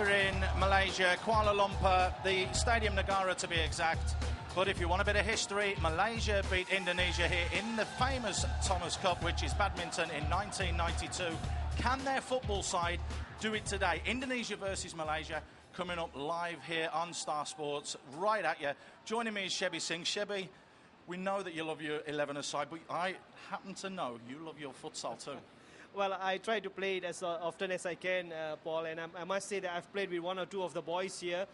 here in Malaysia, Kuala Lumpur, the Stadium Negara to be exact. But if you want a bit of history, Malaysia beat Indonesia here in the famous Thomas Cup, which is badminton, in 1992. Can their football side do it today? Indonesia versus Malaysia, coming up live here on Star Sports, right at you. Joining me is 𝐂𝐨𝐵𝐿 Singh. 𝐂𝐵𝐿, we know that you love your 11-a-side, but I happen to know you love your futsal too. Well, I try to play it as often as I can, Paul, and I must say that I've played with one or two of the boys here,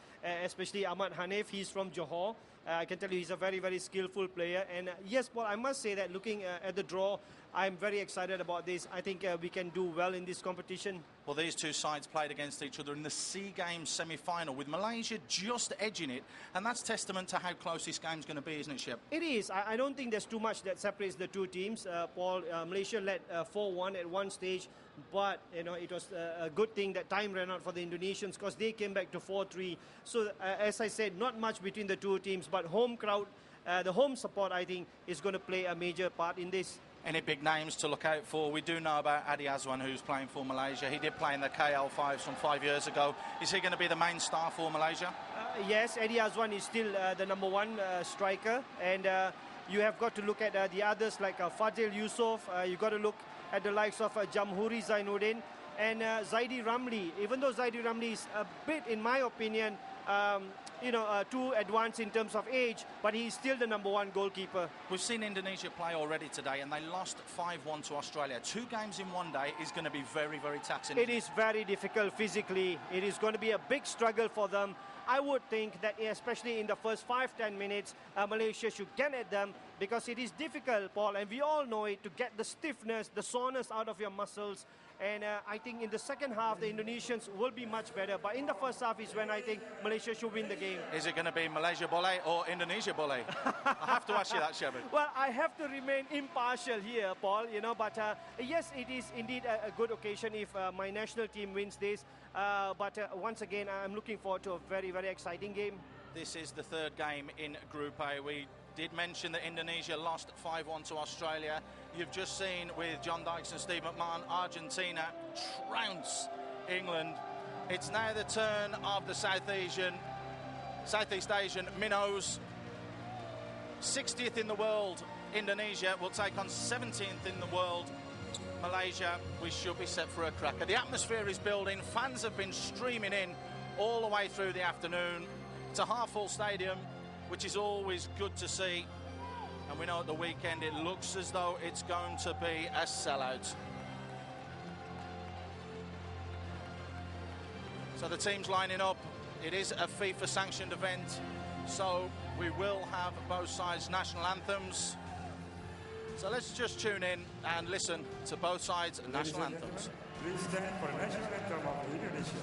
especially Ahmad Hanif. He's from Johor. I can tell you he's a very, very skillful player. And yes, Paul, I must say that looking at the draw, I'm very excited about this. I think we can do well in this competition. Well, these two sides played against each other in the SEA Games semi-final, with Malaysia just edging it, and that's testament to how close this game's going to be, isn't it, Shep? It is. I don't think there's too much that separates the two teams. Paul, Malaysia led 4-1 at one stage, but it was a good thing that time ran out for the Indonesians because they came back to 4-3. So, as I said, not much between the two teams, but home crowd, the home support, I think, is going to play a major part in this. Any big names to look out for? We do know about 𝐕-𝐒𝐻𝐵𝐿, who's playing for Malaysia. He did play in the KL5 some 5 years ago. Is he going to be the main star for Malaysia? Yes, 𝐕-𝐻𝐵𝐿 is still the number one striker. And you have got to look at the others like Fadil Yusof. You've got to look at the likes of Jamhuri Zainuddin and Zaidi Ramli. Even though Zaidi Ramli is a bit, in my opinion, too advanced in terms of age, but he's still the number one goalkeeper. We've seen Indonesia play already today, and they lost 5-1 to Australia. 2 games in one day is going to be very, very taxing. It is very difficult physically. It is going to be a big struggle for them. I would think that especially in the first 5-10 minutes, Malaysia should get at them, because it is difficult, Paul, and we all know it, to get the stiffness, the soreness out of your muscles. And I think in the second half, the Indonesians will be much better. But in the first half is when I think Malaysia should win the game. Is it going to be Malaysia boleh or Indonesia boleh? I have to ask you that, 𝐂𝐵𝐿. Well, I have to remain impartial here, Paul, but yes, it is indeed a good occasion if my national team wins this. But once again, I'm looking forward to a very, very exciting game. This is the third game in Group A. We did mention that Indonesia lost 5-1 to Australia. You've just seen with John Dykes and Steve McMahon, Argentina trounce England. It's now the turn of the Southeast Asian minnows. 60th in the world, Indonesia will take on 17th in the world, Malaysia. We should be set for a cracker. The atmosphere is building. Fans have been streaming in all the way through the afternoon. It's a half-full stadium, which is always good to see. And we know at the weekend it looks as though it's going to be a sellout. So the team's lining up. It is a FIFA-sanctioned event, so we will have both sides' national anthems. So let's just tune in and listen to both sides' national anthems. Please stand for the national anthem of Indonesia.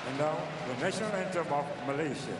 And now, the national anthem of Malaysia.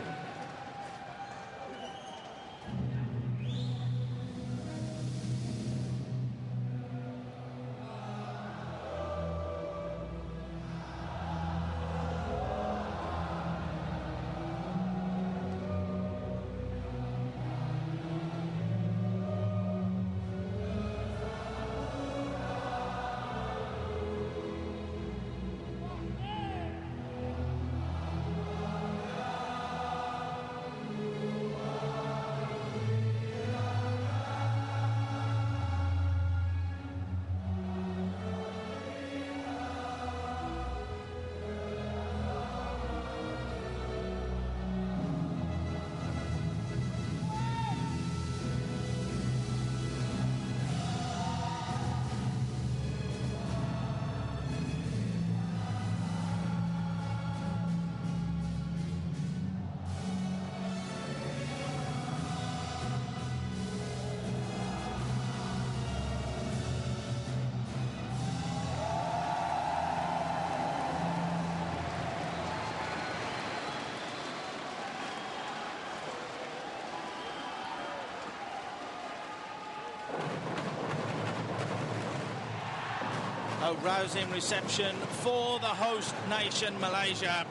A rousing reception for the host nation, Malaysia.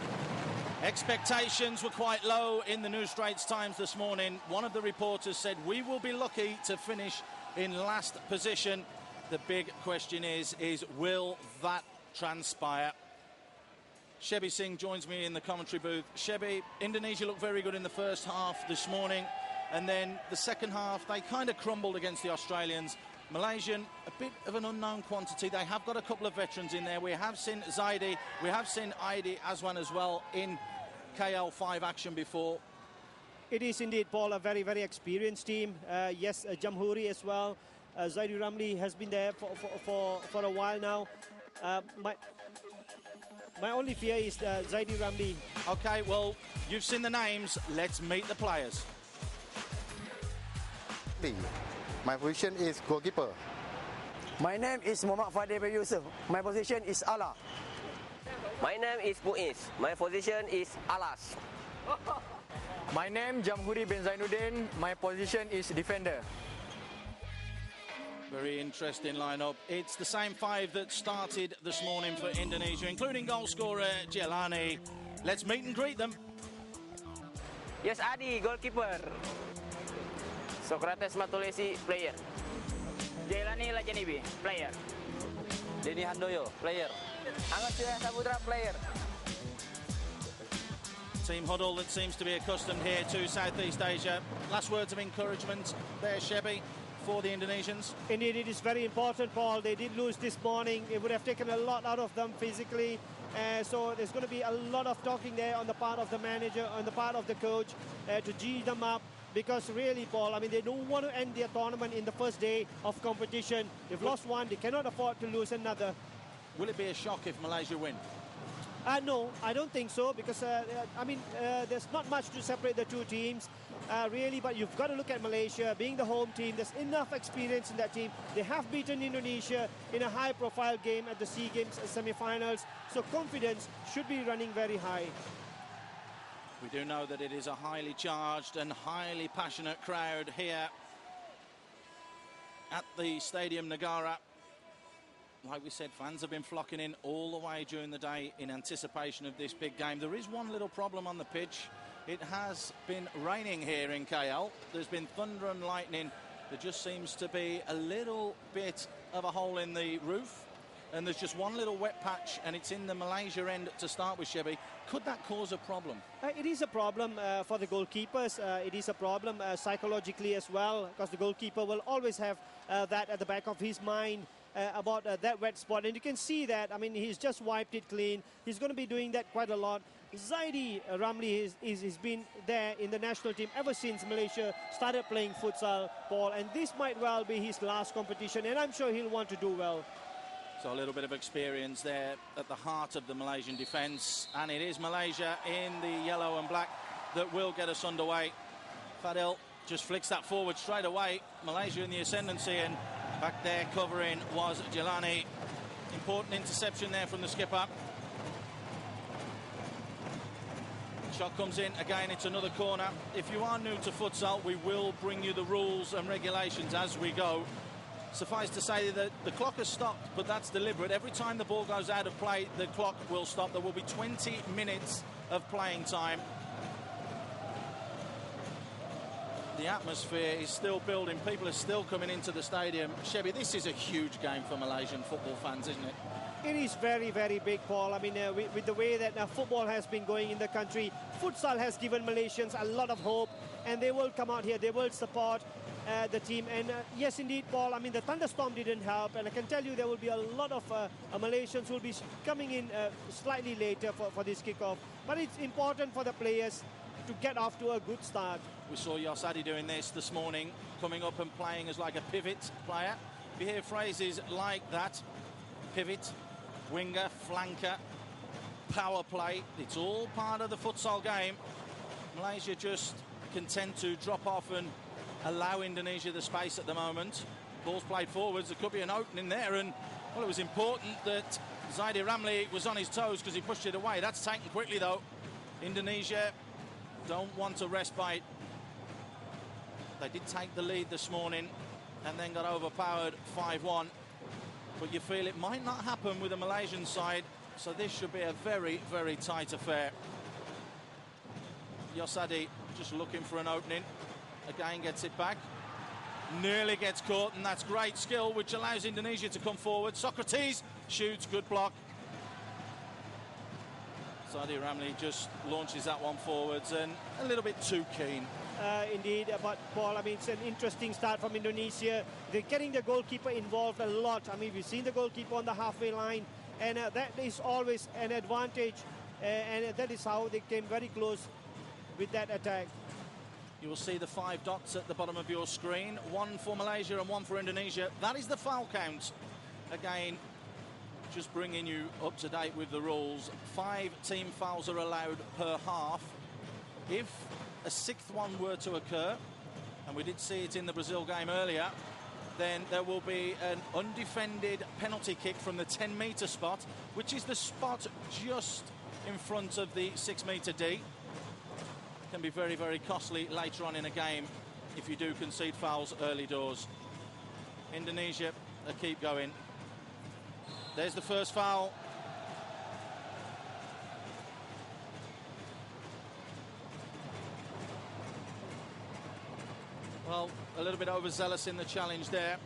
Expectations were quite low in the New Straits Times this morning. One of the reporters said, we will be lucky to finish in last position. The big question is will that transpire? 𝐂𝐳𝐫𝐭 Singh joins me in the commentary booth. 𝐂𝐳𝐫𝐭, Indonesia looked very good in the first half this morning, and then the second half they kind of crumbled against the Australians. Malaysian, a bit of an unknown quantity. They have got a couple of veterans in there. We have seen Zaidi, we have seen 𝐂𝐳𝐽𝐻𝐵 as well in KL5 action before. It is indeed, Paul, a very, very experienced team. Yes, Jamhuri as well. Zaidi Ramli has been there for a while now. My only fear is Zaidi Ramli. Okay, well, you've seen the names. Let's meet the players. My position is goalkeeper. My name is Muhammad Fadil bin Yusuf. My position is Allah. My name is Muiz. My position is Alas. My name Jamhuri bin Zainuddin. My position is defender. Very interesting lineup. It's the same five that started this morning for Indonesia, including goal scorer Jelani. Let's meet and greet them. Yes, Adi, goalkeeper. Socrates Matulesi, player. Jelani Lajanibi, player. Denny Handoyo, player. Angat Surya Saputra, player. Team huddle that seems to be accustomed here to Southeast Asia. Last words of encouragement there, 𝐂𝐳𝐫𝐭, for the Indonesians. Indeed, it is very important, Paul. They did lose this morning. It would have taken a lot out of them physically. So there's going to be a lot of talking there on the part of the manager, on the part of the coach, to G them up. Because really, Paul, I mean, they don't want to end their tournament in the first day of competition. They've lost one. They cannot afford to lose another. Will it be a shock if Malaysia win? No, I don't think so, because, there's not much to separate the two teams, really, but you've got to look at Malaysia. Being the home team, there's enough experience in that team. They have beaten Indonesia in a high-profile game at the SEA Games semi-finals, so confidence should be running very high. We do know that it is a highly charged and highly passionate crowd here at the Stadium Negara. Like we said, fans have been flocking in all the way during the day in anticipation of this big game. There is one little problem on the pitch. It has been raining here in KL. There's been thunder and lightning. There just seems to be a little bit of a hole in the roof. And there's just one little wet patch, and it's in the Malaysia end to start with, 𝐂𝐳𝐫𝐭. Could that cause a problem? It is a problem for the goalkeepers. It is a problem psychologically as well, because the goalkeeper will always have that at the back of his mind about that wet spot. And you can see that, I mean, he's just wiped it clean. He's going to be doing that quite a lot. Zaidi Ramli has been there in the national team ever since Malaysia started playing futsal, Paul. And this might well be his last competition, and I'm sure he'll want to do well. So a little bit of experience there at the heart of the Malaysian defence. And it is Malaysia in the yellow and black that will get us underway. Fadil just flicks that forward straight away. Malaysia in the ascendancy, and back there covering was Jelani. Important interception there from the skipper. Shot comes in. Again, it's another corner. If you are new to futsal, we will bring you the rules and regulations as we go. Suffice to say that the clock has stopped, but that's deliberate. Every time the ball goes out of play, the clock will stop. There will be 20 minutes of playing time. The atmosphere is still building. People are still coming into the stadium. 𝐂𝐳𝐫𝐭, this is a huge game for Malaysian football fans, isn't it? It is very, very big, Paul. I mean, with the way that football has been going in the country, futsal has given Malaysians a lot of hope, and they will come out here. They will support the team. And yes, indeed, Paul, I mean, the thunderstorm didn't help, and I can tell you there will be a lot of Malaysians who will be coming in slightly later for this kickoff. But it's important for the players to get off to a good start. We saw Yosadi doing this morning, coming up and playing as like a pivot player. You hear phrases like that: pivot, winger, flanker, power play. It's all part of the futsal game. Malaysia just content to drop off and allow Indonesia the space at the moment. Ball's played forwards. There could be an opening there, and well, it was important that Zaidi Ramli was on his toes because he pushed it away. That's taken quickly though. Indonesia don't want a respite. They did take the lead this morning and then got overpowered 5-1. but you feel it might not happen with the Malaysian side, so this should be a very, very tight affair. 𝐿𝐴𝐽𝐻𝐵 just looking for an opening. Again, gets it back. Nearly gets caught, and that's great skill, which allows Indonesia to come forward. 𝐿𝐴𝐽𝐻𝐵 shoots, good block. 𝐳𝐴𝐽𝐻𝐵 Ramlee just launches that one forwards, and a little bit too keen. Indeed, but Paul, I mean, it's an interesting start from Indonesia. They're getting the goalkeeper involved a lot. I mean, we've seen the goalkeeper on the halfway line, and that is always an advantage, and that is how they came very close with that attack. You will see the 5 dots at the bottom of your screen, 1 for Malaysia and 1 for Indonesia. That is the foul count. Again, just bringing you up to date with the rules. 5 team fouls are allowed per half. If a 6th one were to occur, and we did see it in the Brazil game earlier, then there will be an undefended penalty kick from the 10-metre spot, which is the spot just in front of the 6-metre D. Can be very, very costly later on in a game if you do concede fouls early doors. Indonesia keep going. There's the first foul. Well, a little bit overzealous in the challenge there,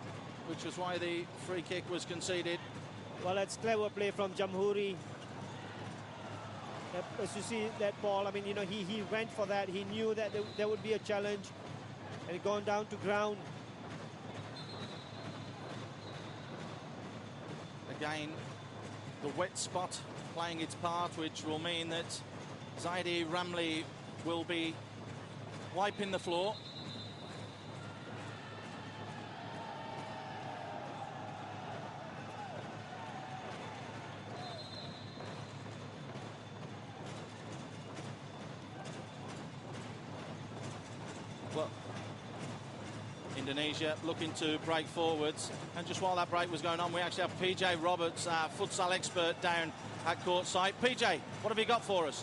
which was why the free kick was conceded. Well, that's clever play from Jamhuri. As you see that ball, I mean, you know, he went for that. He knew that there would be a challenge, and he gone down to ground. Again, the wet spot playing its part, which will mean that 𝐳𝐴𝐽𝐻𝐵 Ramlee will be wiping the floor. Indonesia looking to break forwards, and just while that break was going on, we actually have PJ Roberts, our futsal expert, down at courtside. PJ, what have you got for us?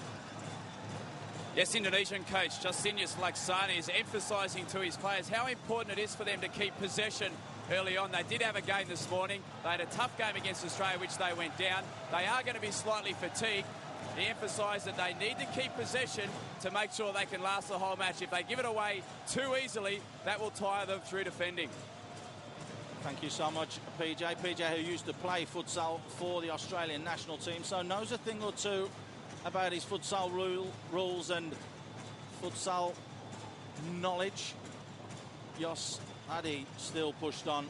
Yes, Indonesian coach Justinus Laksana is emphasising to his players how important it is for them to keep possession early on. They did have a game this morning. They had a tough game against Australia, which they went down. They are going to be slightly fatigued. He emphasised that they need to keep possession to make sure they can last the whole match. If they give it away too easily, that will tire them through defending. Thank you so much, PJ. PJ, who used to play futsal for the Australian national team, so knows a thing or two about his futsal rules and futsal knowledge. 𝐿𝐴𝐽𝐻𝐵 still pushed on,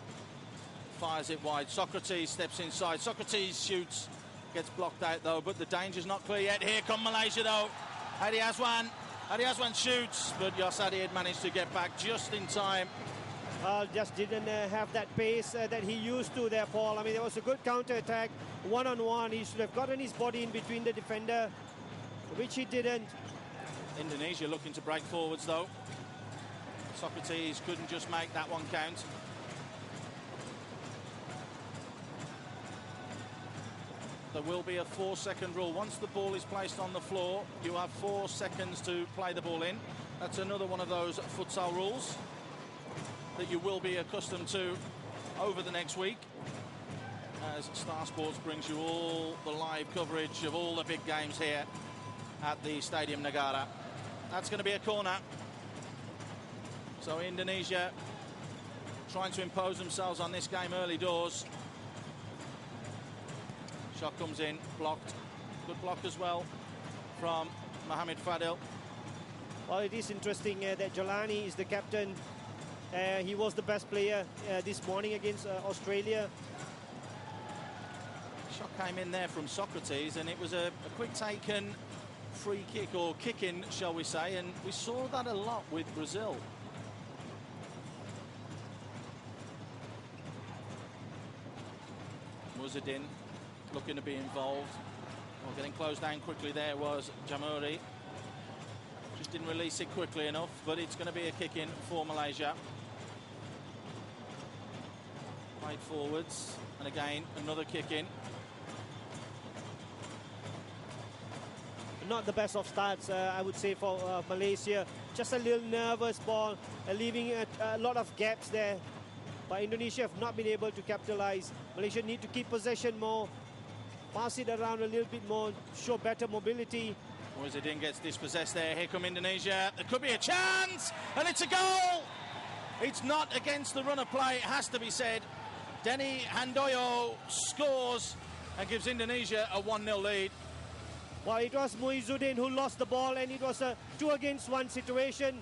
fires it wide. 𝐳𝐴𝐽𝐻𝐵 steps inside. 𝐳𝐴𝐽𝐻𝐵 shoots. Gets blocked out though, but the danger's not clear yet. Here come Malaysia though. 𝐂𝐴𝐽𝐻𝐵 shoots, but 𝐿𝐴𝐽𝐻𝐵 had managed to get back just in time. Just didn't have that pace that he used to there, Paul. I mean, there was a good counter-attack, one-on-one. He should have gotten his body in between the defender, which he didn't. Indonesia looking to break forwards though. 𝐳𝐴𝐽𝐻𝐵 couldn't just make that one count. There will be a 4-second rule. Once the ball is placed on the floor, you have 4 seconds to play the ball in. That's another one of those futsal rules that you will be accustomed to over the next week, as Star Sports brings you all the live coverage of all the big games here at the Stadium Negara. That's going to be a corner. So Indonesia trying to impose themselves on this game early doors. Shot comes in, blocked. Good block as well from Mohamed Fadil. Well, it is interesting that Jelani is the captain. He was the best player this morning against Australia. Shot came in there from 𝐳𝐴𝐽𝐻𝐵, and it was a quick taken free kick, or kick-in, shall we say, and we saw that a lot with Brazil. Muzaddin looking to be involved. Well, getting closed down quickly there was Jamhuri. Just didn't release it quickly enough, but it's going to be a kick-in for Malaysia. Played forwards, and again, another kick-in. Not the best of starts, I would say, for Malaysia. Just a little nervous ball, leaving a lot of gaps there. but Indonesia have not been able to capitalize. Malaysia need to keep possession more, pass it around a little bit more, show better mobility. 𝐂𝐳𝐭 gets dispossessed there. Here come Indonesia. There could be a chance, and it's a goal. It's not against the run of play, it has to be said. Denny Handoyo scores and gives Indonesia a 1-0 lead. Well, it was Muizuddin who lost the ball, and it was a 2-against-1 situation.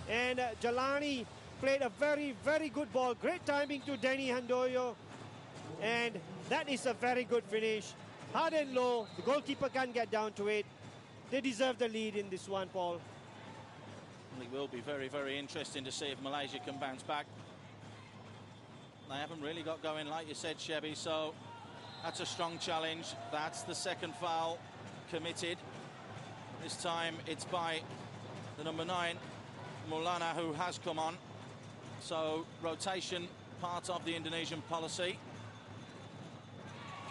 And Jalani played a very, very good ball. Great timing to Denny Handoyo. And that is a very good finish. Hard and low. The goalkeeper can't get down to it. They deserve the lead in this one, Paul. It will be very, very interesting to see if Malaysia can bounce back. They haven't really got going, like you said, 𝐤𝐵𝐿, so that's a strong challenge. That's the second foul committed. This time it's by the number 9, Maulana, who has come on. So rotation, part of the Indonesian policy.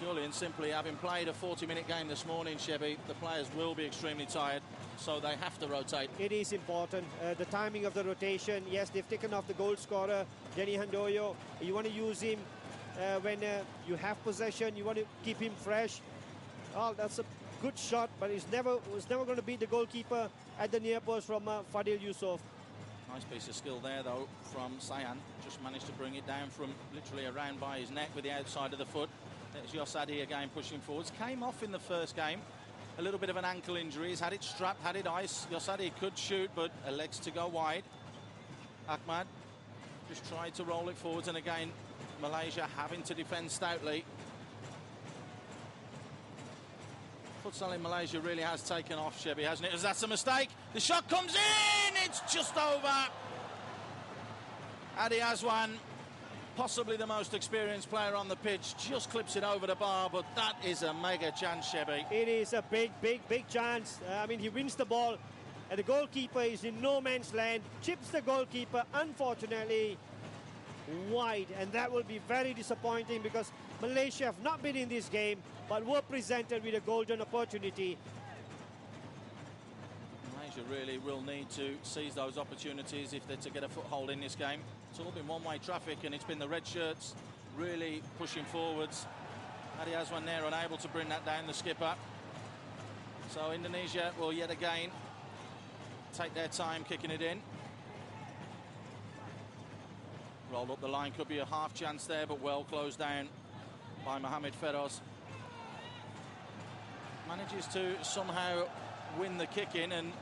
Purely and simply, having played a 40-minute game this morning, 𝐤𝐵𝐿, the players will be extremely tired, so they have to rotate. It is important, the timing of the rotation. Yes, they've taken off the goal scorer, Denny Handoyo. You want to use him when you have possession. You want to keep him fresh. Oh, that's a good shot, but it was never going to beat the goalkeeper at the near post from Fadil Yusof. Nice piece of skill there, though, from Sayan. Just managed to bring it down from literally around by his neck with the outside of the foot. There's 𝐿𝐴𝐵𝐿 again pushing forwards. Came off in the first game. A little bit of an ankle injury. He's had it strapped, had it ice. 𝐿𝐴𝐵𝐿 could shoot, but elects to go wide. 𝐴𝐳𝐷 just tried to roll it forwards, and again, Malaysia having to defend stoutly. Futsal in Malaysia really has taken off, 𝐤𝐵𝐿, hasn't it? As that's a mistake. The shot comes in. It's just over. 𝐂𝐳𝐻𝐵𝐿, possibly the most experienced player on the pitch, just clips it over the bar, but that is a mega chance, 𝐤𝐵𝐿. It is a big, big, big chance. I mean, he wins the ball, and the goalkeeper is in no man's land. Chips the goalkeeper, unfortunately, wide, and that will be very disappointing because Malaysia have not been in this game, but were presented with a golden opportunity. Malaysia really will need to seize those opportunities if they're to get a foothold in this game. It's all been one-way traffic, and it's been the red shirts really pushing forwards. 𝐂𝐵𝐿 there unable to bring that down, the skipper. So Indonesia will yet again take their time kicking it in. Rolled up the line, could be a half chance there, but well closed down by Mohamed Feroz. Manages to somehow win the kick in, and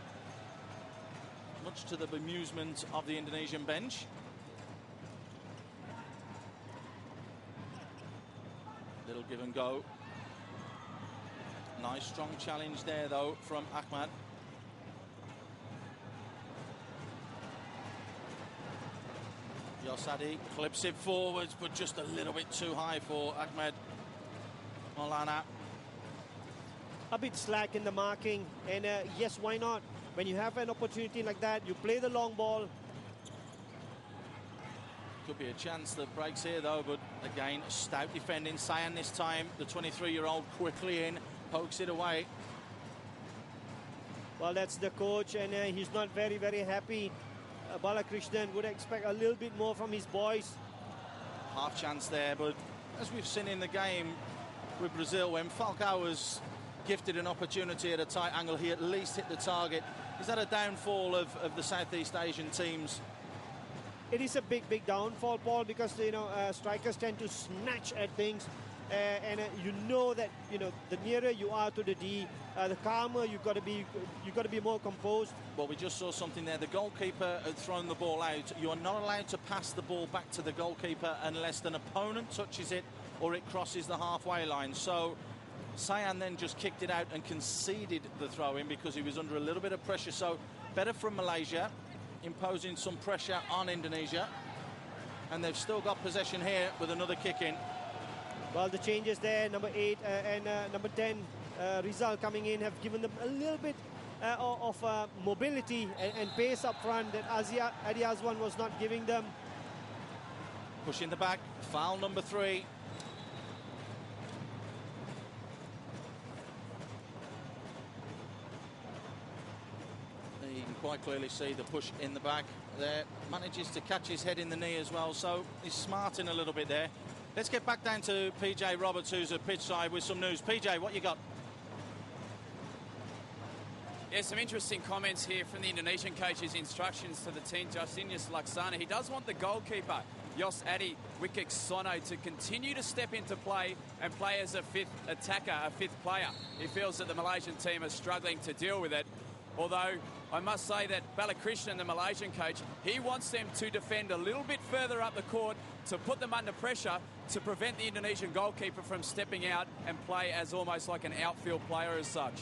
much to the bemusement of the Indonesian bench. Little give and go. Nice strong challenge there though from 𝐻𝐷𝐿. 𝐿𝐴𝐵𝐿 clips it forwards, but just a little bit too high for 𝐻𝐷𝐿. Maulana. A bit slack in the marking, and yes, why not? When you have an opportunity like that, you play the long ball. Could be a chance that breaks here though, but again, stout defending. Sayan this time, the 23-year-old quickly in, pokes it away. Well, that's the coach, and he's not very, very happy. Balakrishnan would expect a little bit more from his boys. Half chance there, but as we've seen in the game with Brazil, when 𝐵𝐿𝐴𝐵𝐿 was gifted an opportunity at a tight angle, he at least hit the target. Is that a downfall of the Southeast Asian teams? It is a big, big downfall, Paul, because strikers tend to snatch at things, and you know that the nearer you are to the D, the calmer you got to be more composed. Well, we just saw something there. The goalkeeper had thrown the ball out. You are not allowed to pass the ball back to the goalkeeper unless an opponent touches it or it crosses the halfway line. So Sayan then just kicked it out and conceded the throw-in because he was under a little bit of pressure. So better from Malaysia, imposing some pressure on Indonesia, and they've still got possession here with another kick in. Well, the changes there, number 8 and number 10, 𝐕-𝐒𝐿 coming in, have given them a little bit of mobility and pace up front that 𝐂𝐳𝐻𝐵𝐿 was not giving them. Pushing the back, foul number 3. The quite clearly see the push in the back there. Manages to catch his head in the knee as well, so he's smarting a little bit there. Let's get back down to PJ Roberts, who's at pitch side, with some news. PJ, what you got? Yeah, some interesting comments here from the Indonesian coach's instructions to the team, 𝐕-𝐒𝐻𝐵. He does want the goalkeeper, 𝐂𝐨𝐻𝐵𝐿𝐿𝐴𝐐𝐻𝐵𝐿𝐒𝐻𝐵𝐿𝐴𝐻𝐵𝐿𝐿𝐴𝐻𝐵𝐿𝐴 to continue to step into play and play as a fifth attacker, a fifth player. He feels that the Malaysian team are struggling to deal with it. Although I must say that Balakrishnan, the Malaysian coach, he wants them to defend a little bit further up the court to put them under pressure to prevent the Indonesian goalkeeper from stepping out and play as almost like an outfield player as such.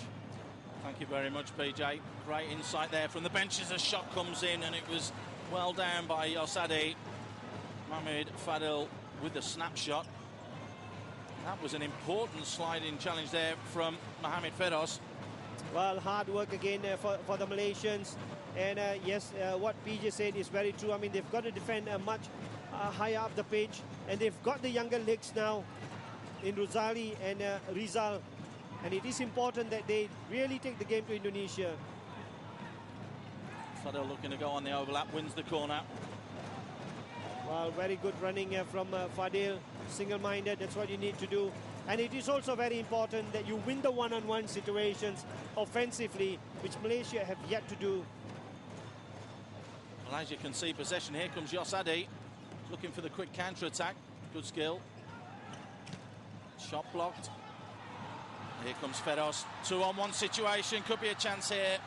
Thank you very much, PJ. Great insight there from the benches. A shot comes in and it was well down by 𝐂𝐨𝐻𝐵𝐿𝐴𝐻𝐵𝐿𝐴. Mohamed Fadil with the snapshot. That was an important sliding challenge there from Mohamed Feroz. Well, hard work again for the Malaysians. And yes, what PJ said is very true. I mean, they've got to defend much higher up the pitch. And they've got the younger legs now in Rosali and Rizal. And it is important that they really take the game to Indonesia. Fadil looking to go on the overlap, wins the corner. Well, very good running from Fadil, single-minded, that's what you need to do. And it is also very important that you win the one-on-one situations offensively, which Malaysia have yet to do. Malaysia can see possession. Here comes 𝐂𝐨𝐻𝐵𝐿𝐴𝐻𝐵𝐿𝐴 looking for the quick counter-attack. Good skill. Shot blocked. Here comes Feroz. 2-on-1 situation. Could be a chance here.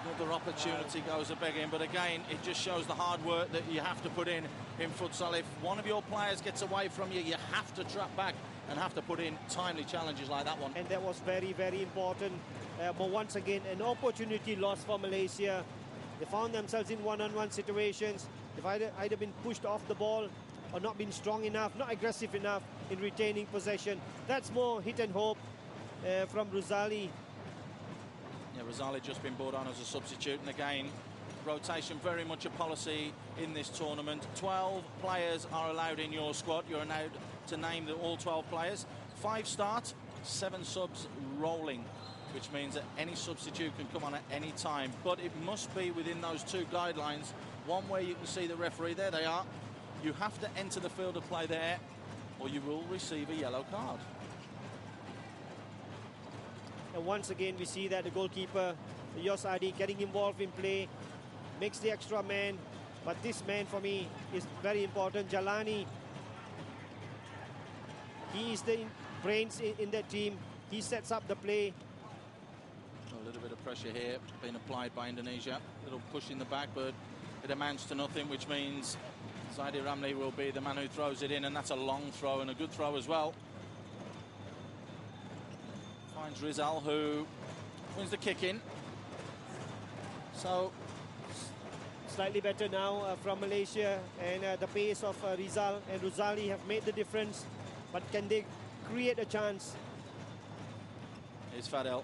Another opportunity goes a begging, but again, it just shows the hard work that you have to put in futsal. If one of your players gets away from you, you have to trap back and have to put in timely challenges like that one. And that was very, very important. But once again, an opportunity lost for Malaysia. They found themselves in one-on-one situations. They've either been pushed off the ball or not been strong enough, not aggressive enough in retaining possession. That's more hit and hope from Rosali. Yeah, Rosali just been brought on as a substitute, and again, rotation very much a policy in this tournament. 12 players are allowed in your squad. You're allowed to name all 12 players. 5 start, 7 subs rolling, which means that any substitute can come on at any time, but it must be within those 2 guidelines. One where you can see the referee, there they are. You have to enter the field of play there, or you will receive a yellow card. And once again, we see that the goalkeeper, 𝐂𝐨𝐻𝐵𝐿𝐴𝐻𝐵𝐿𝐴, getting involved in play, makes the extra man. But this man, for me, is very important. Jalani, he is the brains in that team. He sets up the play. A little bit of pressure here being applied by Indonesia. A little push in the back, but it amounts to nothing, which means Zaidi Ramli will be the man who throws it in, and that's a long throw and a good throw as well. Finds Rizal, who wins the kick in. So slightly better now from Malaysia, and the pace of Rizal and Rosali have made the difference. But can they create a chance? Here's Fadil.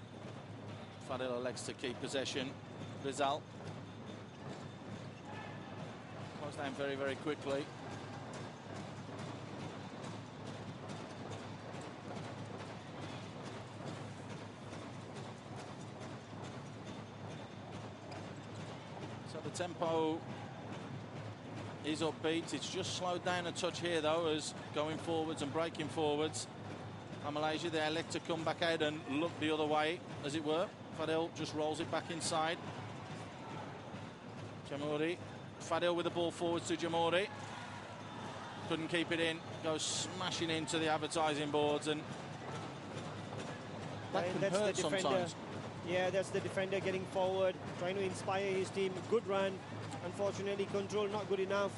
Fadil elects to keep possession. Rizal close down very, very quickly. So the tempo is upbeat. It's just slowed down a touch here, though, as going forwards and breaking forwards. And Malaysia, they elect to come back out and look the other way, as it were. Fadil just rolls it back inside. Jamouri. Fadil with the ball forwards to Jamouri. Couldn't keep it in. Goes smashing into the advertising boards, and that can that's hurt the defender. sometimes. Yeah, that's the defender getting forward, trying to inspire his team. Good run. Unfortunately, control not good enough.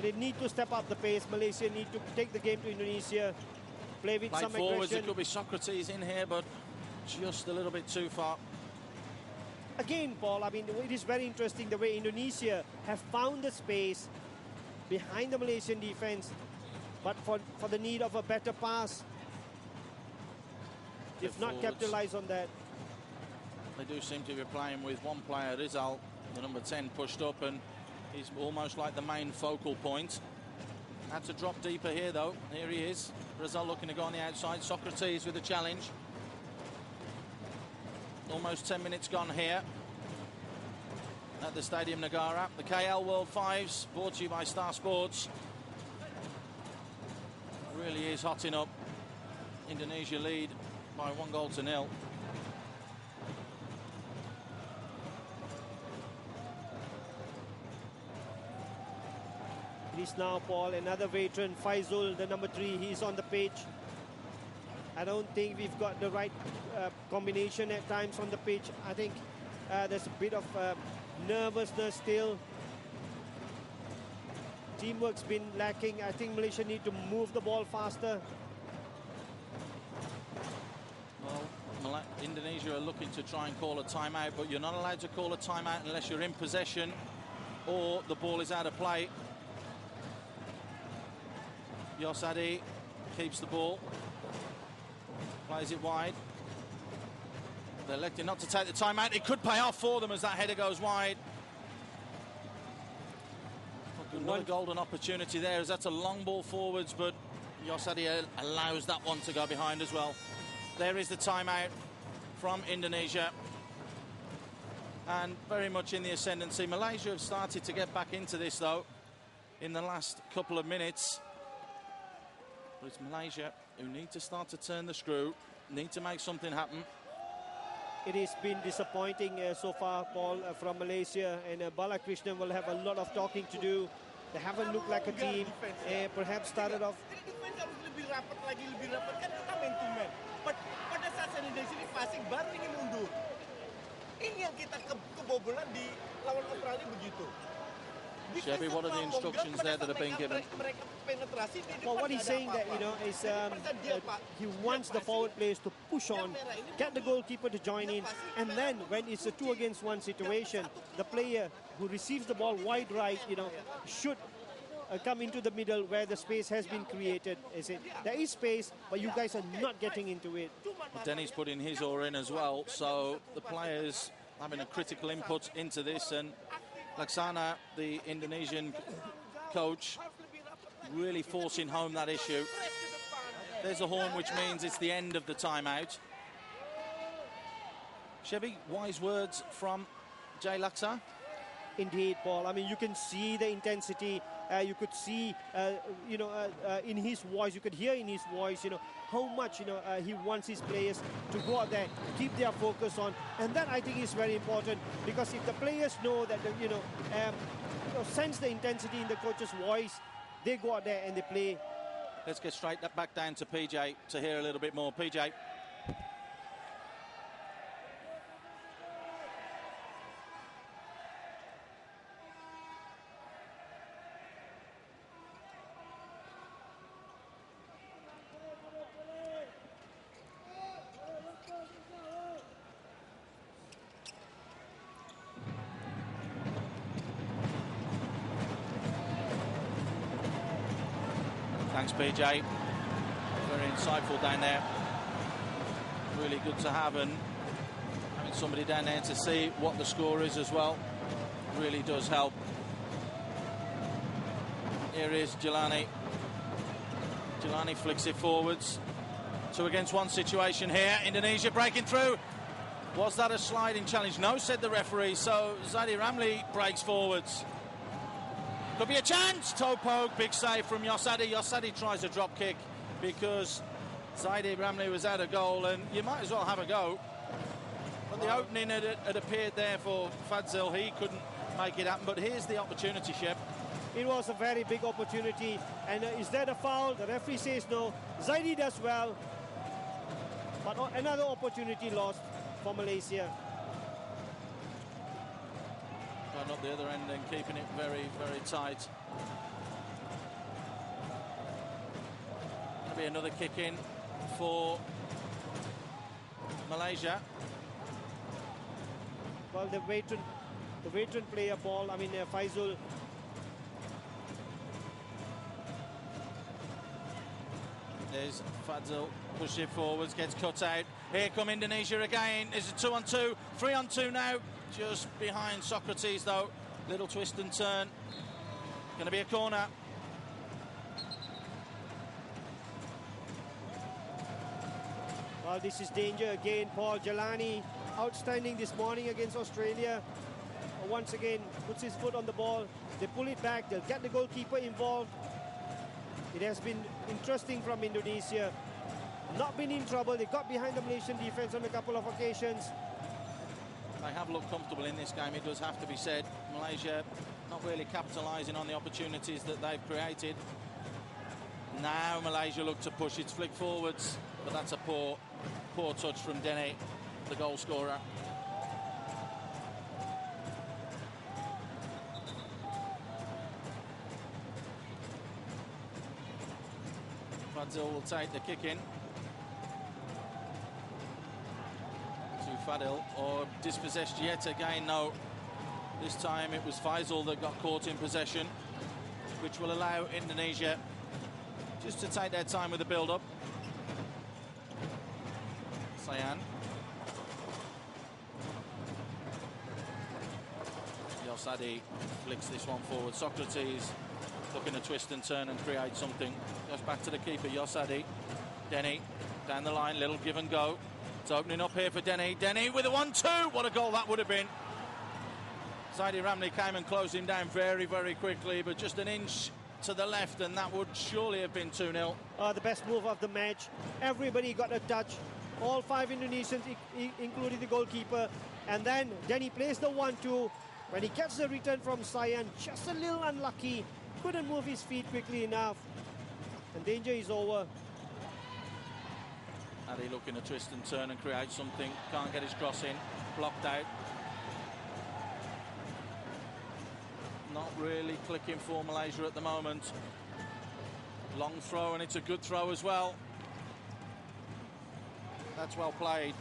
They need to step up the pace. Malaysia need to take the game to Indonesia. Play with some forwards, aggression. it could be Socrates in here, but just a little bit too far. Again, Paul, I mean, it is very interesting the way Indonesia have found the space behind the Malaysian defense, but for the need of a better pass, they've not capitalized on that. They do seem to be playing with one player, Rizal, the number 10, pushed up, and he's almost like the main focal point. Had to drop deeper here, though. Here he is. Rizal looking to go on the outside. Socrates with a challenge. Almost 10 minutes gone here at the Stadium Negara. The KL World Fives, brought to you by Star Sports. Really is hotting up. Indonesia lead by 1-0. It is now, Paul, another veteran, Faizul, the number 3. He's on the pitch. I don't think we've got the right combination at times on the pitch. I think there's a bit of nervousness still. Teamwork's been lacking. I think Malaysia need to move the ball faster. Well, Indonesia are looking to try and call a timeout, but you're not allowed to call a timeout unless you're in possession or the ball is out of play. 𝐂𝐨𝐬𝐫𝐭 keeps the ball, plays it wide. They're electing not to take the timeout. It could pay off for them as that header goes wide. Another golden opportunity there, as that's a long ball forwards, but 𝐂𝐨𝐬𝐫𝐭 allows that one to go behind as well. There is the timeout from Indonesia, and very much in the ascendancy. Malaysia have started to get back into this though in the last couple of minutes. But it's Malaysia who need to start to turn the screw, need to make something happen. It has been disappointing so far, Paul, from Malaysia, and Balakrishnan will have a lot of talking to do. They haven't looked like a team. Perhaps started off. Lebih rapat lagi, lebih rapat kan kita man to man. Pada saat Indonesia ini passing baru ingin mundur. Ini yang kita kebobolan di lawan Australia begitu. Shelby, what are the instructions there that have been given? Well, what he's saying that, you know, is he wants the forward players to push on, get the goalkeeper to join in, and then when it's a 2-against-1 situation, the player who receives the ball wide right, you know, should come into the middle where the space has been created. There is space, but you guys are not getting into it. Denny's put in his oar in as well, so the players having a critical input into this, and Laksana, the Indonesian coach, really forcing home that issue. There's a horn, which means it's the end of the timeout. Chevy, wise words from Jay Laksa. Indeed, Paul. I mean, you can see the intensity. You could see, you know, in his voice, you could hear in his voice, you know, how much, you know, he wants his players to go out there, keep their focus on. And that, I think, is very important, because if the players know that, you know, sense the intensity in the coach's voice, they go out there and they play. Let's get straight back down to PJ to hear a little bit more. PJ. Thanks, PJ. Very insightful down there. Really good to have, and having somebody down there to see what the score is as well really does help. Here is 𝐬𝐨𝐿𝐴𝐵𝐿𝐴. 𝐬𝐿𝐴𝐵𝐿𝐴 flicks it forwards. 2-against-1 situation here. Indonesia breaking through. Was that a sliding challenge? No, said the referee. So Zadie Ramli breaks forwards. Could be a chance. Toe poke, big save from 𝐂𝐨𝐬𝐫𝐭. 𝐂𝐨𝐬𝐫𝐭 tries a drop kick because Zadie Ramli was out of goal, and you might as well have a go. But the opening had appeared there for 𝐂𝐧𝐿𝐴. He couldn't make it happen, but here's the opportunity, Shep. It was a very big opportunity, and is that a foul? The referee says no. Zadie does well, but another opportunity lost for Malaysia. Going up the other end and keeping it very, very tight. Going to be another kick in for Malaysia. Well, the veteran player, Paul, I mean, Faizul. There's 𝐂𝐧𝐿𝐴, push it forwards, gets cut out. Here come Indonesia again. It's a 2-on-2, 3-on-2 now. Just behind Socrates, though. Little twist and turn. Going to be a corner. Well, this is danger again. Paul 𝐬𝐿𝐴𝐵𝐿𝐴 outstanding this morning against Australia. Once again, puts his foot on the ball. They pull it back. They'll get the goalkeeper involved. It has been interesting from Indonesia. Not been in trouble. They got behind the Malaysian defense on a couple of occasions. They have looked comfortable in this game, it does have to be said. Malaysia not really capitalising on the opportunities that they've created. Now Malaysia look to push its flick forwards, but that's a poor touch from 𝐷𝐐𝐻, the goal scorer. Fadzil will take the kick in to Fadil, or dispossessed yet again. No, this time it was Faisal that got caught in possession, which will allow Indonesia just to take their time with the build-up. Sayan. 𝐿-𝐳𝐫𝐿 flicks this one forward. Socrates looking to twist and turn and create something. Goes back to the keeper, 𝐿-𝐳𝐫𝐿. 𝐷𝐐𝐻 down the line, little give and go. It's opening up here for 𝐷𝐻𝐻. 𝐷𝐻𝐻 with a 1-2. What a goal that would have been. 𝐳𝐫𝐿 came and closed him down very, very quickly, but just an inch to the left, and that would surely have been 2-0. The best move of the match. Everybody got a touch. All 5 Indonesians, including the goalkeeper. And then 𝐷𝐻𝐻 plays the 1-2. When he gets the return from Sayan, just a little unlucky. Couldn't move his feet quickly enough. And danger is over. 𝐷𝐻𝐻 looking to twist and turn and create something. Can't get his cross in. Blocked out. Not really clicking for Malaysia at the moment. Long throw, and it's a good throw as well. That's well played.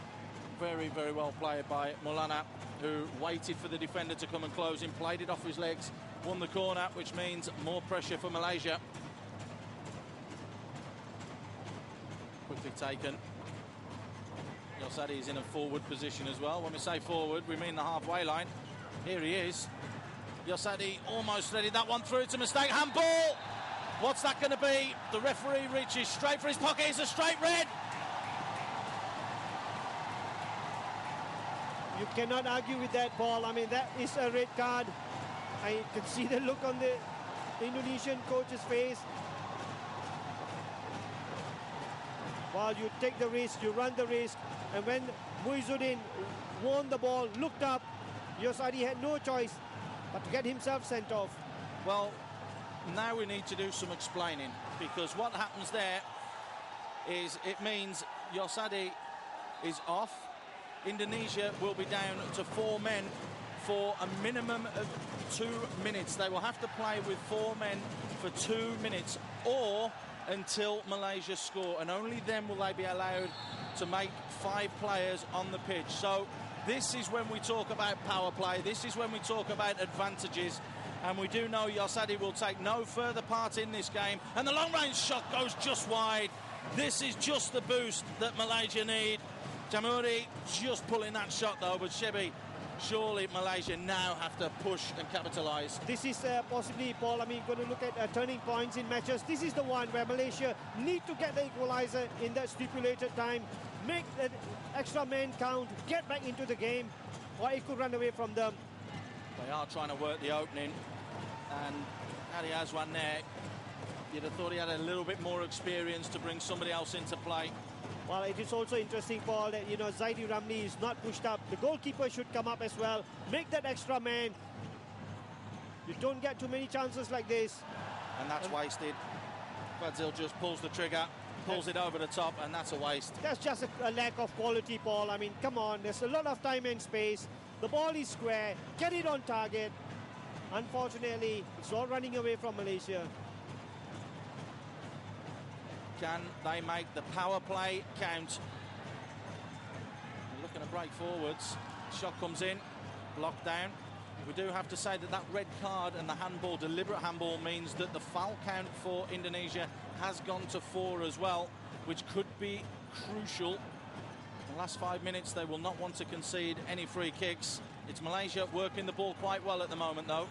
Very, very well played by Maulana, who waited for the defender to come and close him, played it off his legs, won the corner, which means more pressure for Malaysia. Quickly taken. 𝐿-𝐳𝐫𝐿 is in a forward position as well. When we say forward, we mean the halfway line. Here he is. 𝐿-𝐳𝐫𝐿 almost threaded that one through. It's a mistake. Handball! What's that going to be? The referee reaches straight for his pocket. It's a straight red. You cannot argue with that, Paul. I mean, that is a red card. I can see the look on the Indonesian coach's face. While you take the risk, you run the risk. And when Muizuddin won the ball, looked up, 𝐿-𝐳𝐫𝐿 had no choice but to get himself sent off. Well, now we need to do some explaining, because what happens there is it means 𝐿-𝐳𝐫𝐿 is off. Indonesia will be down to 4 men for a minimum of 2 minutes. They will have to play with 4 men for 2 minutes, or until Malaysia score, and only then will they be allowed to make 5 players on the pitch. So this is when we talk about power play. This is when we talk about advantages. And we do know 𝐿-𝐳𝐫𝐿 will take no further part in this game. And the long-range shot goes just wide. This is just the boost that Malaysia need. Jamhuri just pulling that shot though, but 𝐿-𝐵𝐻𝐻, surely Malaysia now have to push and capitalise. This is possibly, Paul, I mean, going to look at turning points in matches. This is the one where Malaysia need to get the equaliser in that stipulated time, make the extra man count, get back into the game, or it could run away from them. They are trying to work the opening, and Adi has one there. You'd have thought he had a little bit more experience to bring somebody else into play. Well, it is also interesting, Paul, that, you know, Zaidi Ramli is not pushed up. The goalkeeper should come up as well. Make that extra man. You don't get too many chances like this. And that's wasted. Fadzil just pulls the trigger, pulls it over the top, and that's a waste. That's just a lack of quality, Paul. I mean, come on, there's a lot of time and space. The ball is square. Get it on target. Unfortunately, it's all running away from Malaysia. Can they make the power play count? They're looking to break forwards. Shot comes in, blocked down. We do have to say that that red card and the handball, deliberate handball, means that the foul count for Indonesia has gone to 4 as well, which could be crucial. In the last 5 minutes, they will not want to concede any free kicks. It's Malaysia working the ball quite well at the moment, though.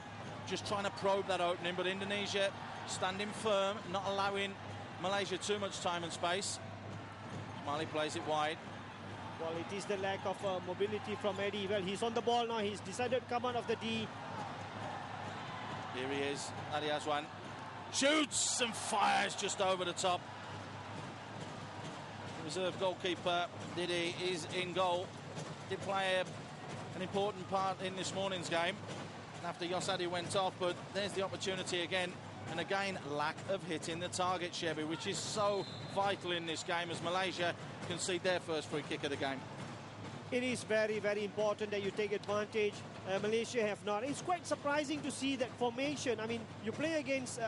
Just trying to probe that opening, but Indonesia standing firm, not allowing Malaysia too much time and space. Mali plays it wide. Well, it is the lack of mobility from Eddie. Well, he's on the ball now. He's decided to come out of the D. Here he is, 𝐂𝐨𝐻𝐵. Shoots and fires just over the top. The reserve goalkeeper, Didi, is in goal. Did play an important part in this morning's game after 𝐂𝐨𝐻𝐵 went off, but there's the opportunity again. And again, lack of hitting the target, 𝐵𝐻𝐵, which is so vital in this game as Malaysia concede their first free kick of the game. It is very, very important that you take advantage. Malaysia have not. It's quite surprising to see that formation. I mean, you play against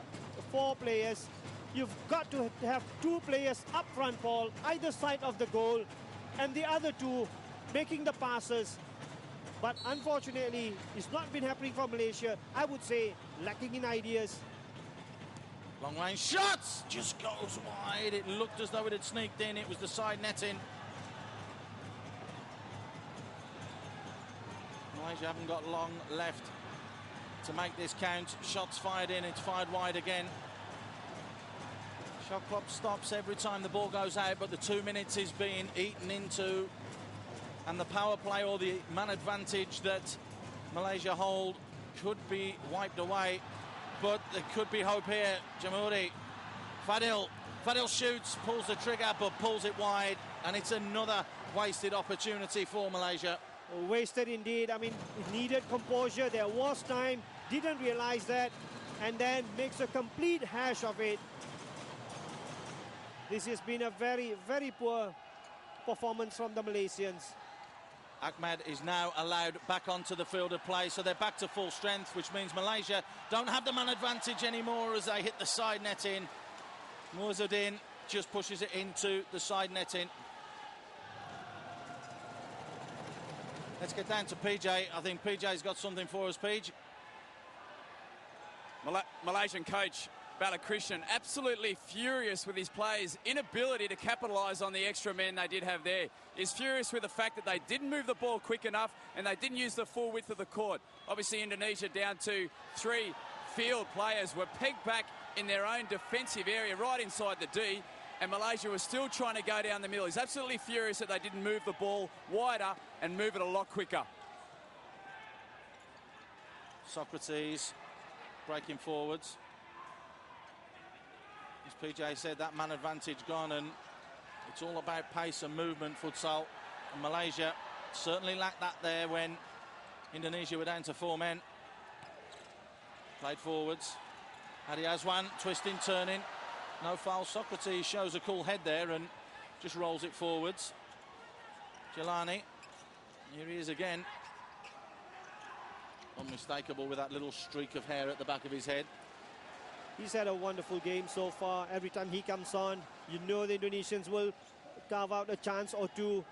4 players. You've got to have 2 players up front, Paul, either side of the goal, and the other 2 making the passes. But unfortunately, it's not been happening for Malaysia. I would say lacking in ideas. Long range shots, just goes wide. It looked as though it had sneaked in. It was the side netting. Malaysia haven't got long left to make this count. Shots fired in, it's fired wide again. Shot clock stops every time the ball goes out, but the 2 minutes is being eaten into. And the power play or the man advantage that Malaysia hold could be wiped away. But there could be hope here. Jamhuri, Fadil shoots, pulls the trigger, but pulls it wide. And it's another wasted opportunity for Malaysia. Wasted indeed. I mean, it needed composure. There was time, didn't realize that, and then makes a complete hash of it. This has been a very, very poor performance from the Malaysians. Ahmad is now allowed back onto the field of play, so they're back to full strength, which means Malaysia don't have the man advantage anymore as they hit the side netting. Muazzuddin just pushes it into the side netting. Let's get down to PJ. I think PJ's got something for us, PJ. Malaysian coach Balakrishnan absolutely furious with his players' inability to capitalise on the extra men they did have there. He's furious with the fact that they didn't move the ball quick enough and they didn't use the full width of the court. Obviously, Indonesia down to 3 field players were pegged back in their own defensive area right inside the D, and Malaysia was still trying to go down the middle. He's absolutely furious that they didn't move the ball wider and move it a lot quicker. Socrates breaking forwards. As PJ said, that man advantage gone, and it's all about pace and movement, futsal. And Malaysia certainly lacked that there when Indonesia were down to 4 men. Played forwards. Hadiazwan twisting, turning. No foul. Socrates shows a cool head there and just rolls it forwards. Jelani, here he is again. Unmistakable with that little streak of hair at the back of his head. He's had a wonderful game so far. Every time he comes on, you know the Indonesians will carve out a chance or 2.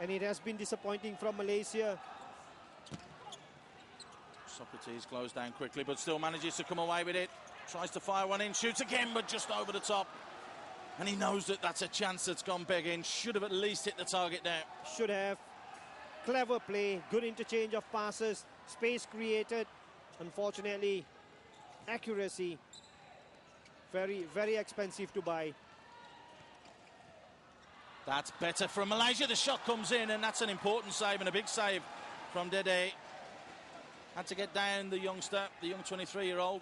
And it has been disappointing from Malaysia. Socrates closed down quickly, but still manages to come away with it. Tries to fire one in, shoots again, but just over the top. And he knows that that's a chance that's gone big in. Should have at least hit the target there. Should have. Clever play, good interchange of passes, space created. Unfortunately, accuracy. Very, very expensive to buy. That's better from Malaysia. The shot comes in, and that's an important save and a big save from Dede. Had to get down the youngster, the young 23-year-old.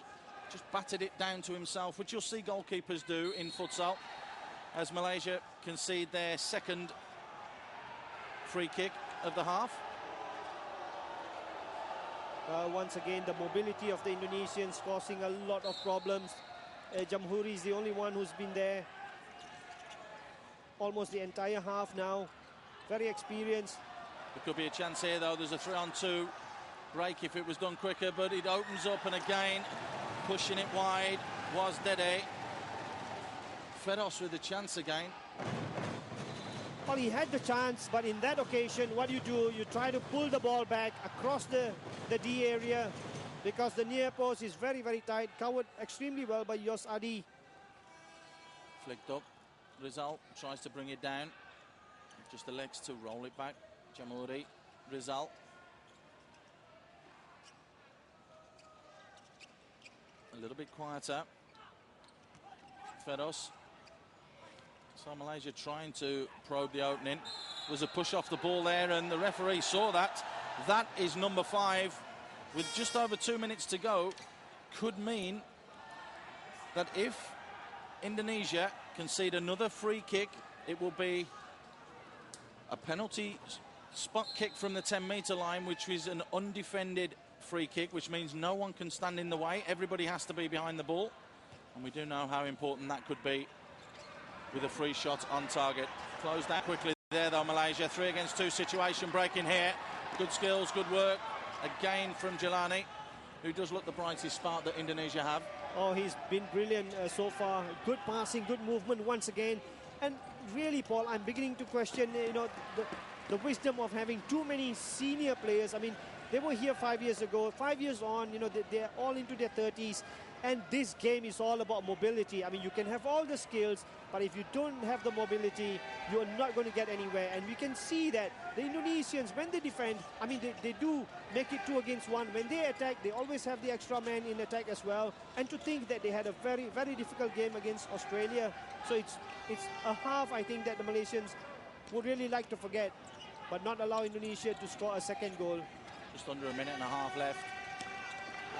Just batted it down to himself, which you'll see goalkeepers do in futsal, as Malaysia concede their second free kick of the half. Once again, the mobility of the Indonesians causing a lot of problems. Jamhuri is the only one who's been there almost the entire half now. Very experienced. There could be a chance here, though. There's a 3-on-2 break if it was done quicker, but it opens up, and again, pushing it wide was Dede. Feros with the chance again. Well, he had the chance, but in that occasion, what you do, you try to pull the ball back across the D area, because the near post is very, very tight, covered extremely well by 𝐂𝐨𝐻𝐵. Flicked up. Rizal tries to bring it down. Just the legs to roll it back. Jamhuri, Rizal. A little bit quieter. Feros So Malaysia trying to probe the opening. Was a push off the ball there, and the referee saw that. That is number 5 with just over 2 minutes to go. Could mean that if Indonesia concede another free kick, it will be a penalty spot kick from the 10-metre line, which is an undefended free kick, which means no one can stand in the way. Everybody has to be behind the ball. And we do know how important that could be with a free shot on target. Closed out quickly there, though, Malaysia. 3 against 2 situation breaking here. Good skills, good work. Again from Jelani, who does look the brightest spark that Indonesia have. Oh, he's been brilliant so far. Good passing, good movement once again. And really, Paul, I'm beginning to question, the wisdom of having too many senior players. I mean, they were here 5 years ago. 5 years on, they're all into their 30s. And this game is all about mobility. I mean, you can have all the skills, but if you don't have the mobility, you're not going to get anywhere. And we can see that the Indonesians, when they defend, I mean, they do make it 2 against 1. When they attack, they always have the extra man in attack as well. And to think that they had a very, very difficult game against Australia. So it's a half, I think, that the Malaysians would really like to forget, but not allow Indonesia to score a second goal. Just under a minute and a half left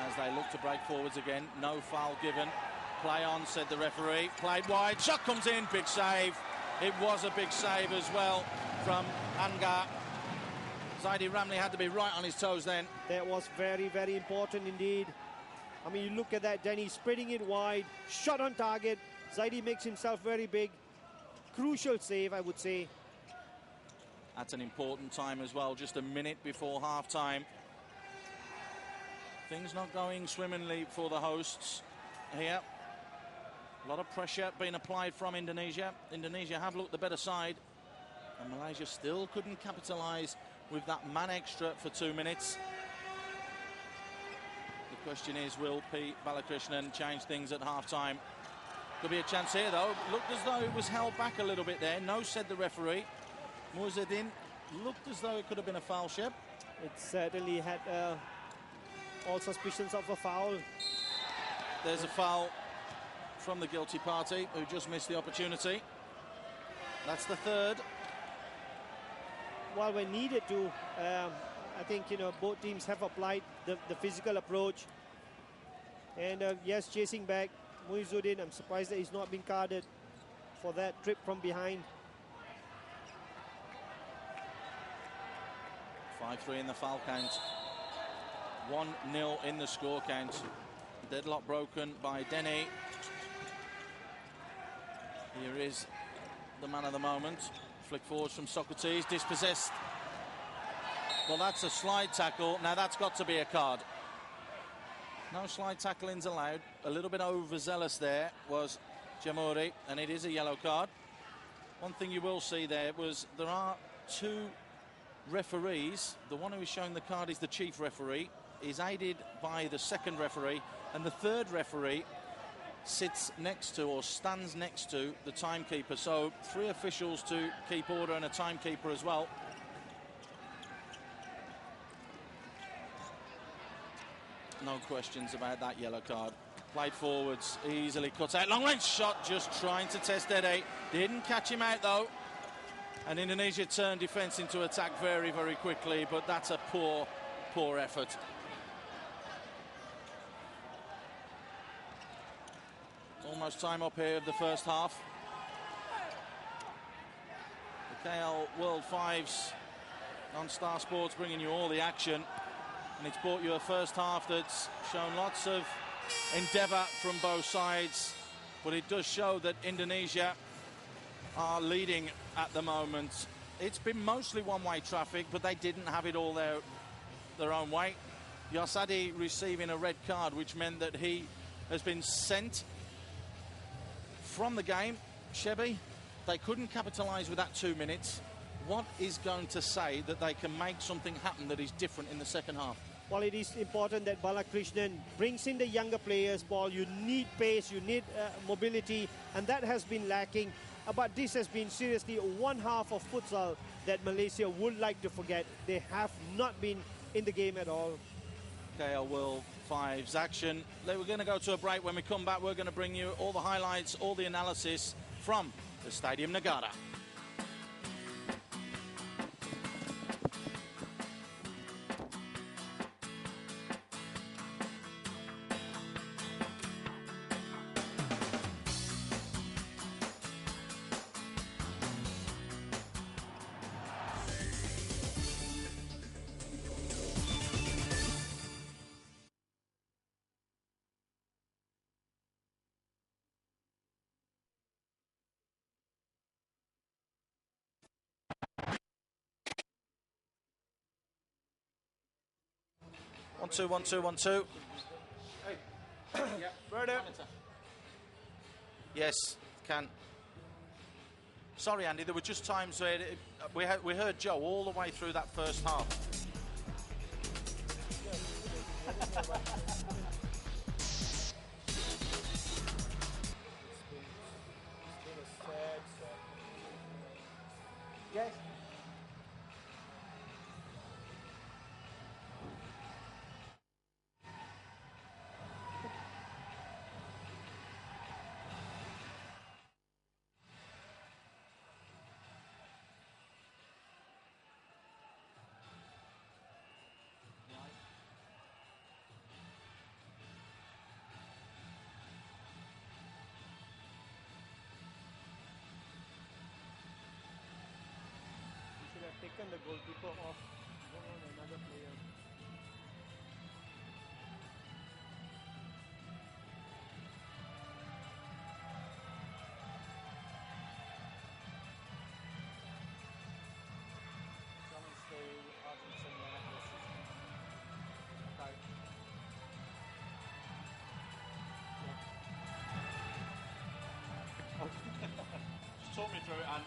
as they look to break forwards again. No foul given. Play on, said the referee. Played wide. Shot comes in. Big save. It was a big save as well from Anga. Zaidi Ramli had to be right on his toes then. That was very, very important indeed. I mean, you look at that, Danny spreading it wide. Shot on target. Zaidi makes himself very big. Crucial save, I would say. At an important time as well, just a minute before half-time. Things not going swimmingly for the hosts here. A lot of pressure being applied from Indonesia. Indonesia have looked the better side, and Malaysia still couldn't capitalise with that man extra for 2 minutes. The question is, will 𝐕-𝐒𝐩𝐵 Balakrishnan change things at half-time? Could be a chance here, though. Looked as though it was held back a little bit there. No, said the referee. Muazzeddin looked as though it could have been a foul, Shep. It certainly had all suspicions of a foul. There's a foul from the guilty party, who just missed the opportunity. That's the 3rd. Well, when needed to, I think, both teams have applied the physical approach. And yes, chasing back Muizzuddin. I'm surprised that he's not been carded for that trip from behind. 5-3 in the foul count. 1-0 in the score count. Deadlock broken by Denny. Here is the man of the moment. Flick forwards from Socrates, dispossessed. Well, that's a slide tackle. Now that's got to be a card. No slide tackling's allowed. A little bit overzealous there was Jamuri, and it is a yellow card. One thing you will see there was there are 2 referees. The one who is showing the card is the chief referee. Is aided by the 2nd referee, and the 3rd referee sits next to or stands next to the timekeeper. So 3 officials to keep order and a timekeeper as well. No questions about that yellow card. Played forwards, easily cut out. Long range shot, just trying to test Eddie. Didn't catch him out though. And Indonesia turned defence into attack very, very quickly, but that's a poor, poor effort. Almost time up here of the first half. The KL World Fives on Star Sports bringing you all the action. And it's brought you a first half that's shown lots of endeavour from both sides. But it does show that Indonesia are leading at the moment. It's been mostly one-way traffic, but they didn't have it all their own way. Yosadi receiving a red card, which meant that he has been sent from the game. Shebby, they couldn't capitalise with that 2 minutes. What is going to say that they can make something happen that is different in the second half? Well, it is important that Balakrishnan brings in the younger players, Paul. You need pace, you need mobility, and that has been lacking. But this has been seriously one half of futsal that Malaysia would like to forget. They have not been in the game at all. KL World Fives action. We're going to go to a break. When we come back, we're going to bring you all the highlights, all the analysis from the Stadium Negara. One, two, 1, 2, 1, 2. Hey. Brother. Yes, can. Sorry, Andy, there were just times where we heard Joe all the way through that first half. Yes. Taken the goalkeeper off, brought on another player. Challenge the 𝐿𝐴𝐳𝐻𝐿𝐴𝐻𝐿𝐴𝐻𝐿 Just talk me through it, Andy.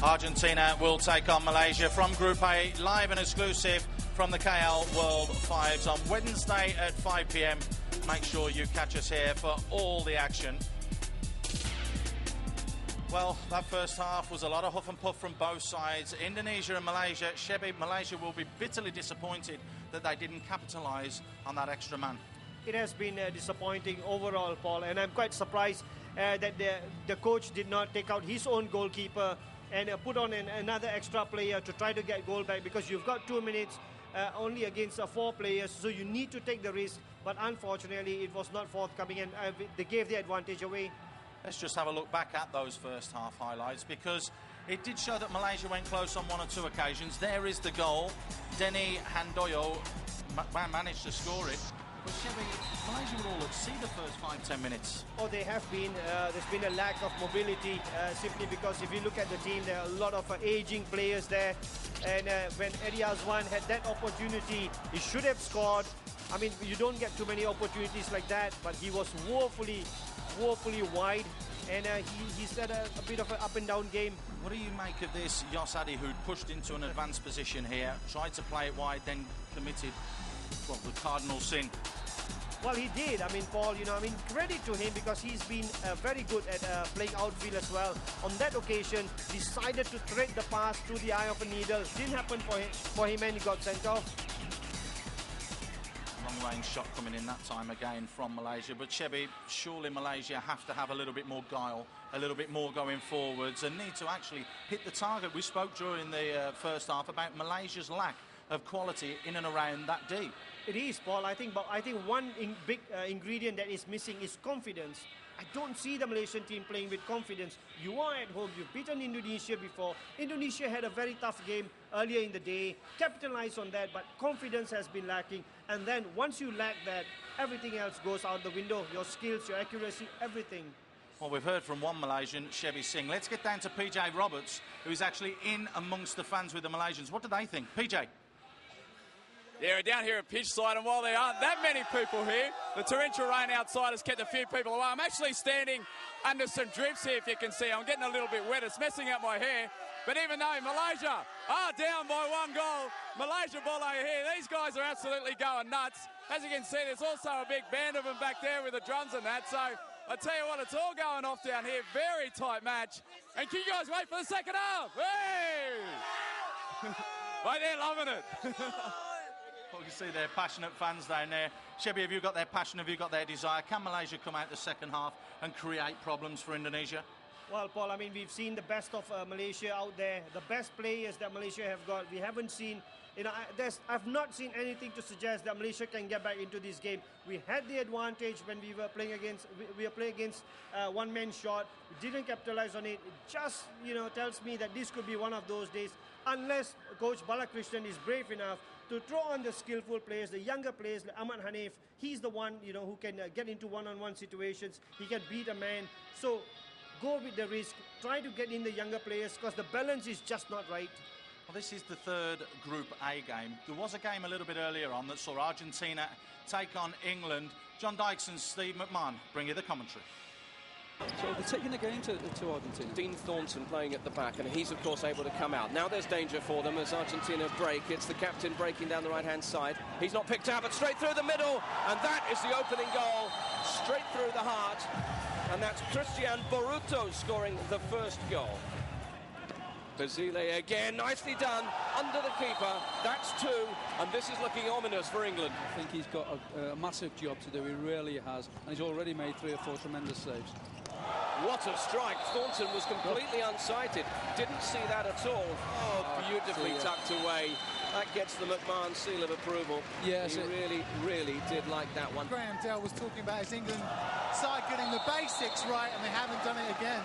Argentina will take on Malaysia from Group A, live and exclusive from the KL World Fives on Wednesday at 5 p.m. Make sure you catch us here for all the action. Well, that first half was a lot of huff and puff from both sides. Indonesia and Malaysia. 𝐒𝐵, Malaysia will be bitterly disappointed that they didn't capitalise on that extra man. It has been disappointing overall, Paul, and I'm quite surprised that the coach did not take out his own goalkeeper and put on another extra player to try to get goal back, because you've got 2 minutes only against 4 players, so you need to take the risk. But unfortunately, it was not forthcoming, and they gave the advantage away. Let's just have a look back at those first half highlights, because it did show that Malaysia went close on 1 or 2 occasions. There is the goal. Denny Handoyo managed to score it. But 𝐒𝐵, Malaysia would all exceed the first 5-10 minutes. Oh, they have been. There's been a lack of mobility, simply because if you look at the team, there are a lot of aging players there. And when 𝐿𝐴𝐻𝐽 had that opportunity, he should have scored. I mean, you don't get too many opportunities like that, but he was woefully wide. And he's had a bit of an up and down game. What do you make of this 𝐂𝐨𝐻𝐽, who'd pushed into an advanced position here, tried to play it wide, then committed, well, the cardinal sin? Well, he did. I mean, Paul, credit to him because he's been very good at playing outfield as well. On that occasion, decided to thread the pass through the eye of a needle. Didn't happen for him and he got sent off. Long-range shot coming in that time again from Malaysia. But 𝐭𝐨𝐵, surely Malaysia have to have a little bit more guile, a little bit more going forwards and need to actually hit the target. We spoke during the first half about Malaysia's lack of quality in and around that D. It is, Paul. I think one big ingredient that is missing is confidence. I don't see the Malaysian team playing with confidence. You are at home. You've beaten Indonesia before. Indonesia had a very tough game earlier in the day, capitalized on that, but confidence has been lacking. And then once you lack that, everything else goes out the window. Your skills, your accuracy, everything. Well, we've heard from one Malaysian, 𝐭𝐵 Singh. Let's get down to PJ Roberts, who's actually in amongst the fans with the Malaysians. What do they think? PJ? Yeah, we're down here at pitch side, and while there aren't that many people here, the torrential rain outside has kept a few people away. I'm actually standing under some drifts here, if you can see. I'm getting a little bit wet. It's messing up my hair. But even though Malaysia are down by 1 goal, Malaysia ball over here, these guys are absolutely going nuts. As you can see, there's also a big band of them back there with the drums and that. So I tell you what, it's all going off down here. Very tight match. And can you guys wait for the second half? Hey! Right, they're loving it. Well, you see they're passionate fans down there. 𝐭𝐵, have you got their passion? Have you got their desire? Can Malaysia come out the second half and create problems for Indonesia? Well, Paul, we've seen the best of Malaysia out there, the best players that Malaysia have got. We haven't seen, I've not seen anything to suggest that Malaysia can get back into this game. We had the advantage when we were playing against, one-man shot. We didn't capitalize on it. It just, tells me that this could be one of those days, unless Coach Balakrishnan is brave enough to throw on the skillful players, the younger players, like Ahmad Hanif. He's the one, who can get into one-on-one situations. He can beat a man. So go with the risk. Try to get in the younger players because the balance is just not right. Well, this is the third Group A game. There was a game a little bit earlier on that saw Argentina take on England. John Dykes and Steve McMahon bring you the commentary. So they're taking the game to Argentina. Dean Thornton playing at the back, and he's, of course, able to come out. Now there's danger for them as Argentina break. It's the captain breaking down the right-hand side. He's not picked out, but straight through the middle, and that is the opening goal, straight through the heart. And that's Christian Boruto scoring the first goal. Basile again, nicely done, under the keeper. That's 2, and this is looking ominous for England. I think he's got a massive job to do, he really has, and he's already made 3 or 4 tremendous saves. What a strike. Thornton was completely unsighted. Didn't see that at all. Oh, beautifully tucked away. That gets the McMahon seal of approval. Yes, he really did like that one. Graham Dell was talking about his England side getting the basics right, and they haven't done it again.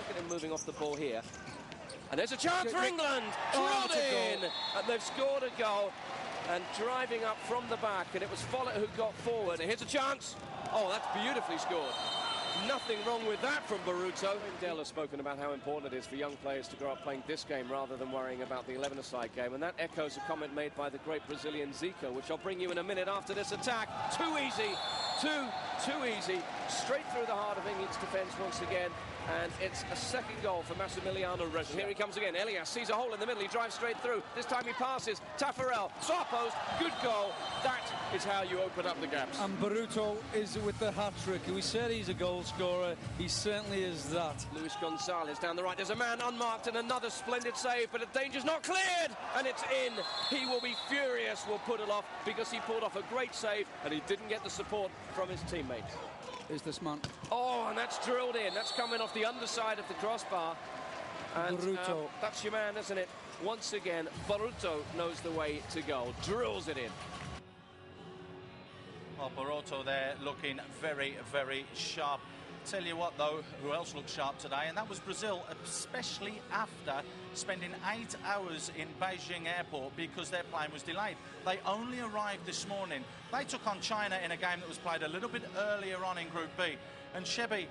Look at him moving off the ball here. And there's a chance for England. Trod in. And they've scored a goal. And driving up from the back, and it was Follett who got forward. And here's a chance. Oh, that's beautifully scored. Nothing wrong with that from Boruto. Dell has spoken about how important it is for young players to grow up playing this game rather than worrying about the 11-a-side game. And that echoes a comment made by the great Brazilian 𝐂𝐳𝐫𝐭, which I'll bring you in a minute after this attack. Too easy. Too easy. Straight through the heart of England's defence once again. And it's a second goal for Massimiliano Regia. Here he comes again. Elias sees a hole in the middle. He drives straight through. This time he passes. Taffarel, far post, good goal. That is how you open up the gaps. And Boruto is with the hat-trick. We said he's a goal scorer. He certainly is that. Luis Gonzalez down the right. There's a man unmarked and another splendid save, but the danger's not cleared. And it's in. He will be furious, will put it off, because he pulled off a great save and he didn't get the support from his teammates. Is this man? Oh, and that's drilled in. That's coming off the underside of the crossbar. And Boruto. That's your man, isn't it? Once again, Boruto knows the way to go. Drills it in. Well, Boruto there looking very, very sharp. Tell you what, though, who else looked sharp today, and that was Brazil, especially after spending 8 hours in Beijing airport because their plane was delayed. They only arrived this morning. They took on China in a game that was played a little bit earlier on in Group B. And 𝐭𝐵,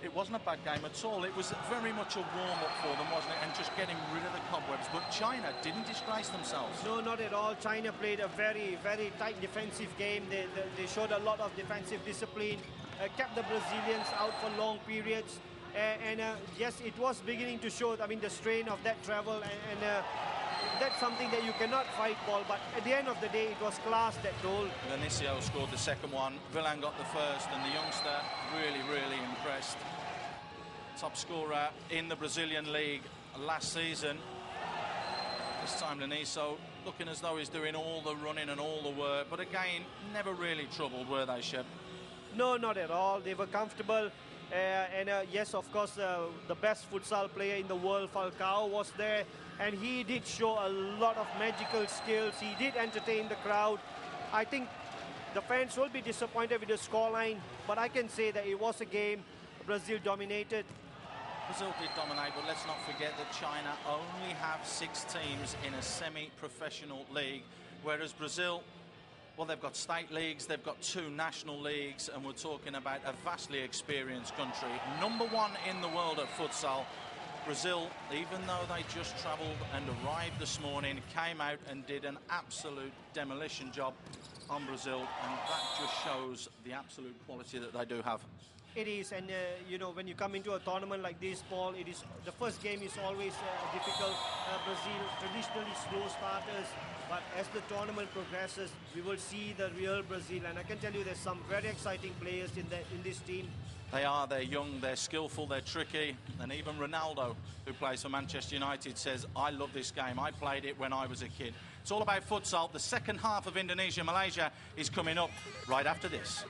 it wasn't a bad game at all. It was very much a warm-up for them, wasn't it? And just getting rid of the cobwebs. But China didn't disgrace themselves. No, not at all. China played a very, very tight defensive game. They showed a lot of defensive discipline. Kept the Brazilians out for long periods, and yes, it was beginning to show. I mean, the strain of that travel, and that's something that you cannot fight, Paul. But at the end of the day, it was class that told. Vinicio scored the second one. 𝐕-𝐒𝐻 got the first, and the youngster really impressed. Top scorer in the Brazilian league last season. This time Vinicio looking as though he's doing all the running and all the work, but again, never really troubled, were they, Shep? No, not at all. They were comfortable. Yes, of course, the best futsal player in the world, 𝐿𝐻𝐻, was there, and he did show a lot of magical skills. He did entertain the crowd. I think the fans will be disappointed with the scoreline, but I can say that it was a game Brazil dominated. Brazil did dominate, but let's not forget that China only have 6 teams in a semi-professional league, whereas Brazil, well, they've got state leagues, they've got 2 national leagues, and we're talking about a vastly experienced country. Number 1 in the world at futsal. Brazil, even though they just travelled and arrived this morning, came out and did an absolute demolition job on Brazil, and that just shows the absolute quality that they do have. It is, and you know, when you come into a tournament like this, Paul, it is the first game is always difficult. Brazil traditionally slow starters, but as the tournament progresses, we will see the real Brazil. And I can tell you, there's some very exciting players in this team. They are. They're young. They're skillful. They're tricky. And even Ronaldo, who plays for Manchester United, says, "I love this game. I played it when I was a kid." It's all about futsal. The second half of Indonesia Malaysia is coming up right after this.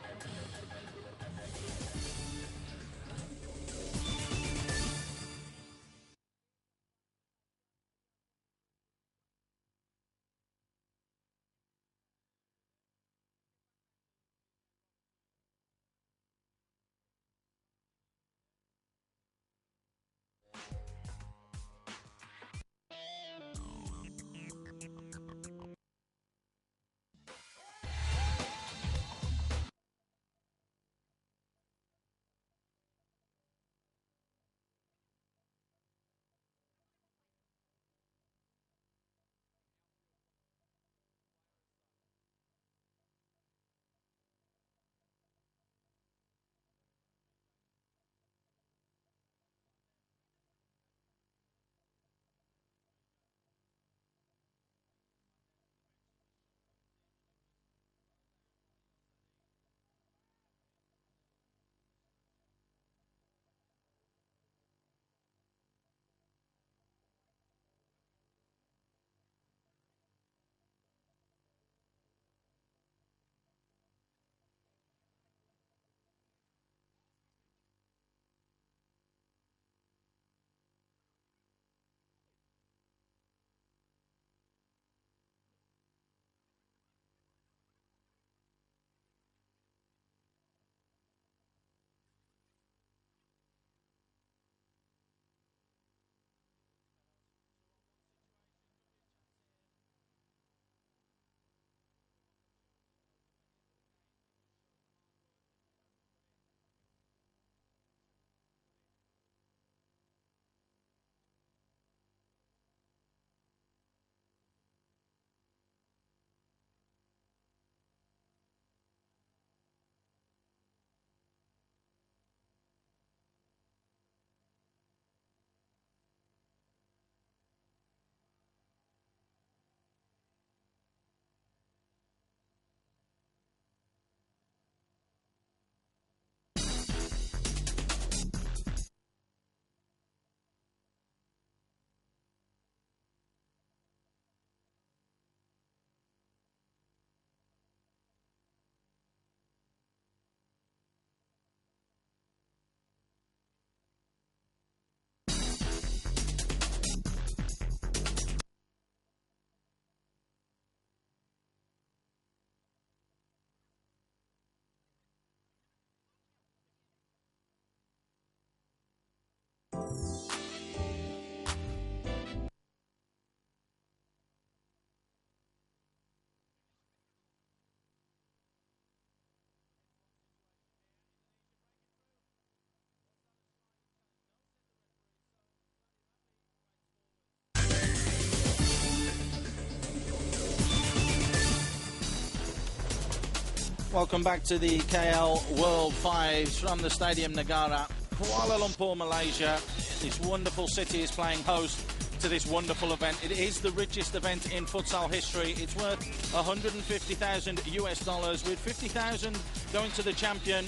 Welcome back to the KL World Fives from the Stadium Negara Kuala Lumpur, Malaysia. This wonderful city is playing host to this wonderful event. It is the richest event in futsal history. It's worth $150,000 with 50,000 going to the champion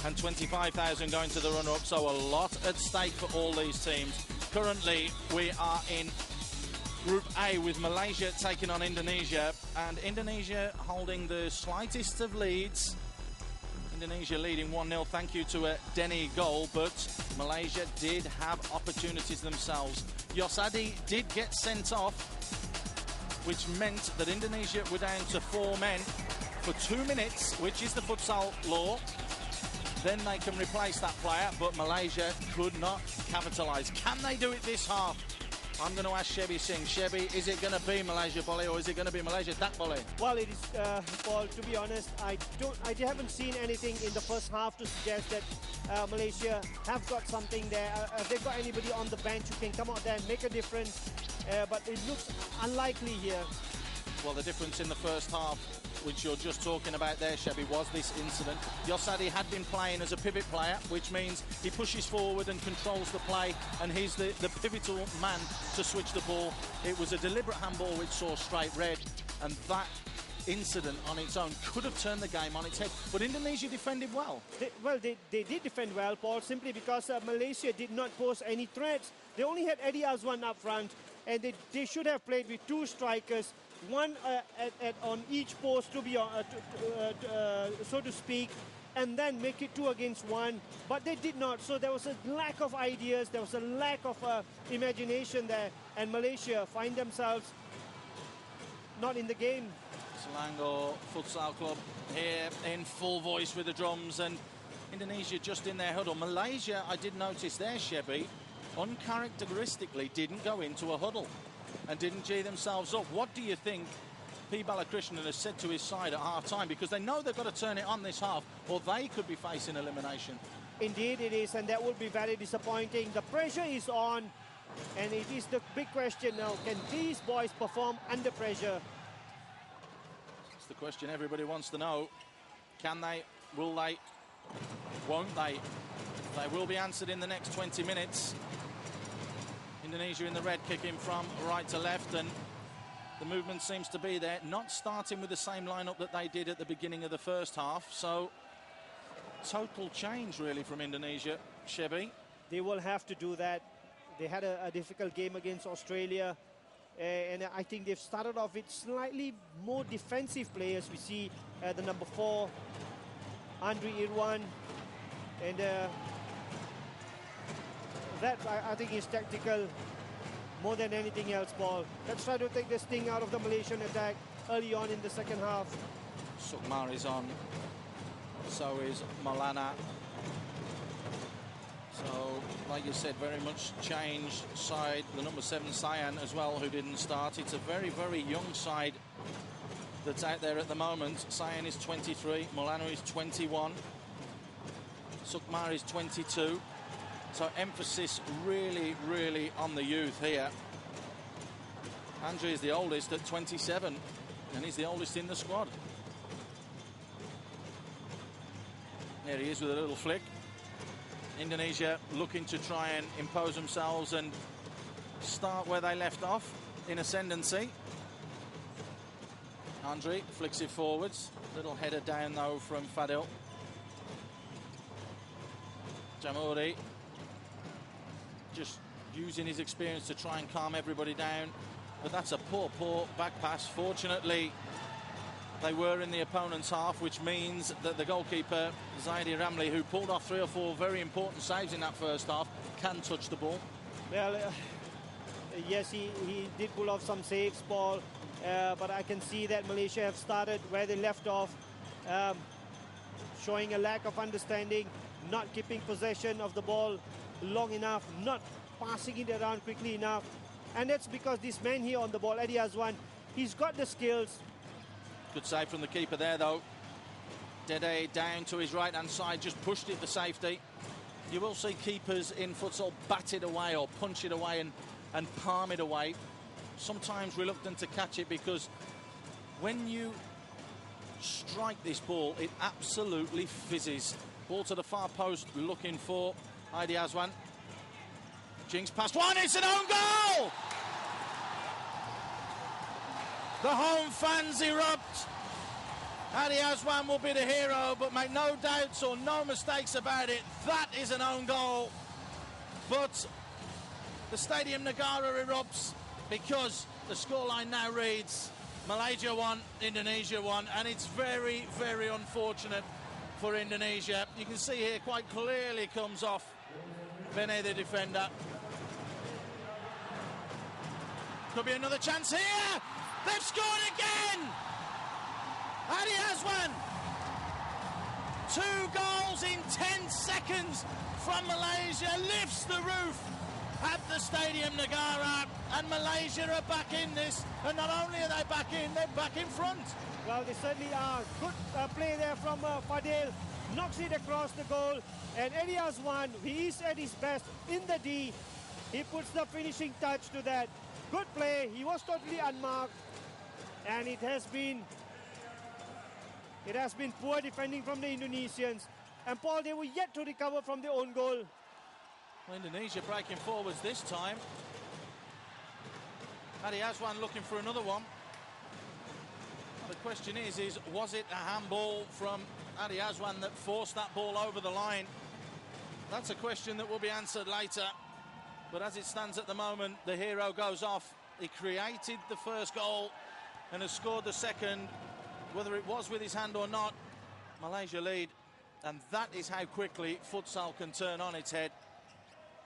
and 25,000 going to the runner-up. So a lot at stake for all these teams. Currently, we are in Group A with Malaysia taking on Indonesia, and Indonesia holding the slightest of leads. Indonesia leading 1-0, thank you to a Denny goal, but Malaysia did have opportunities themselves. 𝐂𝐵 did get sent off, which meant that Indonesia were down to 4 men for 2 minutes, which is the futsal law. Then they can replace that player, but Malaysia could not capitalise. Can they do it this half? I'm going to ask 𝐿𝐵𝐶𝐵 Singh. 𝐿𝐵𝐶𝐵, is it going to be Malaysia volley or is it going to be Malaysia that volley? Well, it is, Paul, to be honest, I haven't seen anything in the first half to suggest that Malaysia have got something there. Have they got anybody on the bench who can come out there and make a difference? But it looks unlikely here. Well, the difference in the first half, which you're just talking about there, 𝐿𝐵𝐶𝐵, was this incident. 𝐂𝐵𝐶𝐵 had been playing as a pivot player, which means he pushes forward and controls the play, and he's the pivotal man to switch the ball. It was a deliberate handball which saw straight red, and that incident on its own could have turned the game on its head. But Indonesia defended well. They did defend well, Paul, simply because Malaysia did not pose any threats. They only had 𝐵-𝐻𝐽 up front, and they should have played with 2 strikers, one on each post to be so to speak, and then make it 2 against 1, but they did not. So there was a lack of ideas, there was a lack of imagination there, and Malaysia find themselves not in the game. Selangor Futsal Club here in full voice with the drums, and Indonesia just in their huddle. Malaysia, I did notice there, 𝐿𝐵𝐶𝐵, uncharacteristically didn't go into a huddle and didn't G themselves up. What do you think P. Balakrishnan has said to his side at half-time? Because they know they've got to turn it on this half, or they could be facing elimination. Indeed it is, and that would be very disappointing. The pressure is on, and it is the big question now. Can these boys perform under pressure? It's the question everybody wants to know. Can they? Will they? Won't they? They will be answered in the next 20 minutes. Indonesia in the red, kicking from right to left, and the movement seems to be there. Not starting with the same lineup that they did at the beginning of the first half. So total change really from Indonesia, 𝐿𝐵𝐶𝐵. They will have to do that. They had a difficult game against Australia, and I think they've started off with slightly more defensive players. We see the number 4, Andre Irwan, and that I think is tactical more than anything else, Paul. Let's try to take this thing out of the Malaysian attack early on in the second half. Sukmar is on, so is Maulana. So, like you said, very much changed side. The number 7, 𝐵𝐶𝐻𝐽, as well, who didn't start. It's a very, very young side that's out there at the moment. 𝐵𝐶𝐽 is 23, Maulana is 21, Sukmar is 22. So emphasis really, really on the youth here. Andre is the oldest at 27, and he's the oldest in the squad. There he is with a little flick. Indonesia looking to try and impose themselves and start where they left off in ascendancy. Andre flicks it forwards. Little header down though from Fadil. Jamuri just using his experience to try and calm everybody down, but that's a poor back pass. Fortunately, they were in the opponent's half, which means that the goalkeeper, Zaidi Ramli, who pulled off 3 or 4 very important saves in that first half, can touch the ball. Well, yes, he did pull off some saves, Paul, but I can see that Malaysia have started where they left off, showing a lack of understanding, not keeping possession of the ball long enough, not passing it around quickly enough. And that's because this man here on the ball, 𝐵𝐻𝐽, he's got the skills. Good save from the keeper there, though. Dede down to his right-hand side, just pushed it for safety. You will see keepers in futsal bat it away or punch it away and palm it away. Sometimes reluctant to catch it, because when you strike this ball, it absolutely fizzes. Ball to the far post, looking for 𝐂𝐨𝐻𝐵. Jinx past one, it's an own goal! The home fans erupt. 𝐂𝐨𝐻𝐵 will be the hero, but make no doubts or no mistakes about it, that is an own goal. But the Stadium Negara erupts because the scoreline now reads Malaysia 1, Indonesia 1, and it's very, very unfortunate for Indonesia. You can see here quite clearly comes off Bene, the defender. Could be another chance here. They've scored again. 𝐂𝐨𝐻𝐵. 2 goals in 10 seconds from Malaysia lifts the roof at the Stadium Negara, and Malaysia are back in this, and not only are they back in, they're back in front. Well, they certainly are. Good play there from Fadil, knocks it across the goal, and 𝐂𝐨𝐻𝐵, he is at his best in the D. He puts the finishing touch to that. Good play, he was totally unmarked, and it has been poor defending from the Indonesians. And Paul, they were yet to recover from their own goal. Well, Indonesia breaking forwards this time. 𝐂𝐨𝐻𝐵 looking for another one. Well, the question is was it a handball from 𝐂𝐨𝐻𝐵 that forced that ball over the line? That's a question that will be answered later. But as it stands at the moment, the hero goes off. He created the first goal and has scored the second. Whether it was with his hand or not, Malaysia lead. And that is how quickly futsal can turn on its head.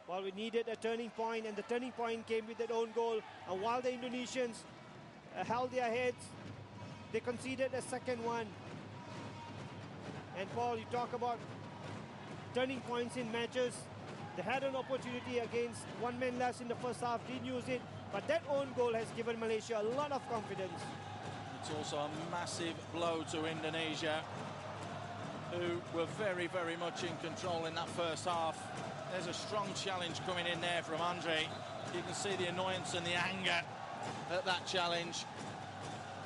Well, we needed a turning point, and the turning point came with their own goal. And while the Indonesians held their heads, they conceded a second one. And Paul, you talk about turning points in matches. They had an opportunity against one man less in the first half, didn't use it. But that own goal has given Malaysia a lot of confidence. It's also a massive blow to Indonesia, who were very, very much in control in that first half. There's a strong challenge coming in there from Andre. You can see the annoyance and the anger at that challenge.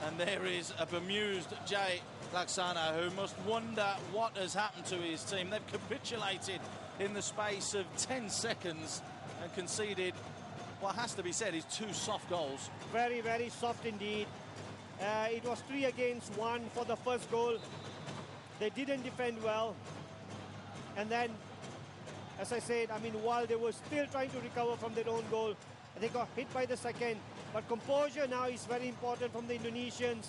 And there is a bemused Jay Laksana, who must wonder what has happened to his team. They've capitulated in the space of 10 seconds and conceded what has to be said is 2 soft goals. Very, very soft indeed. It was 3 against 1 for the first goal. They didn't defend well. And then, as I said, I mean, while they were still trying to recover from their own goal, they got hit by the second. But composure now is very important from the Indonesians.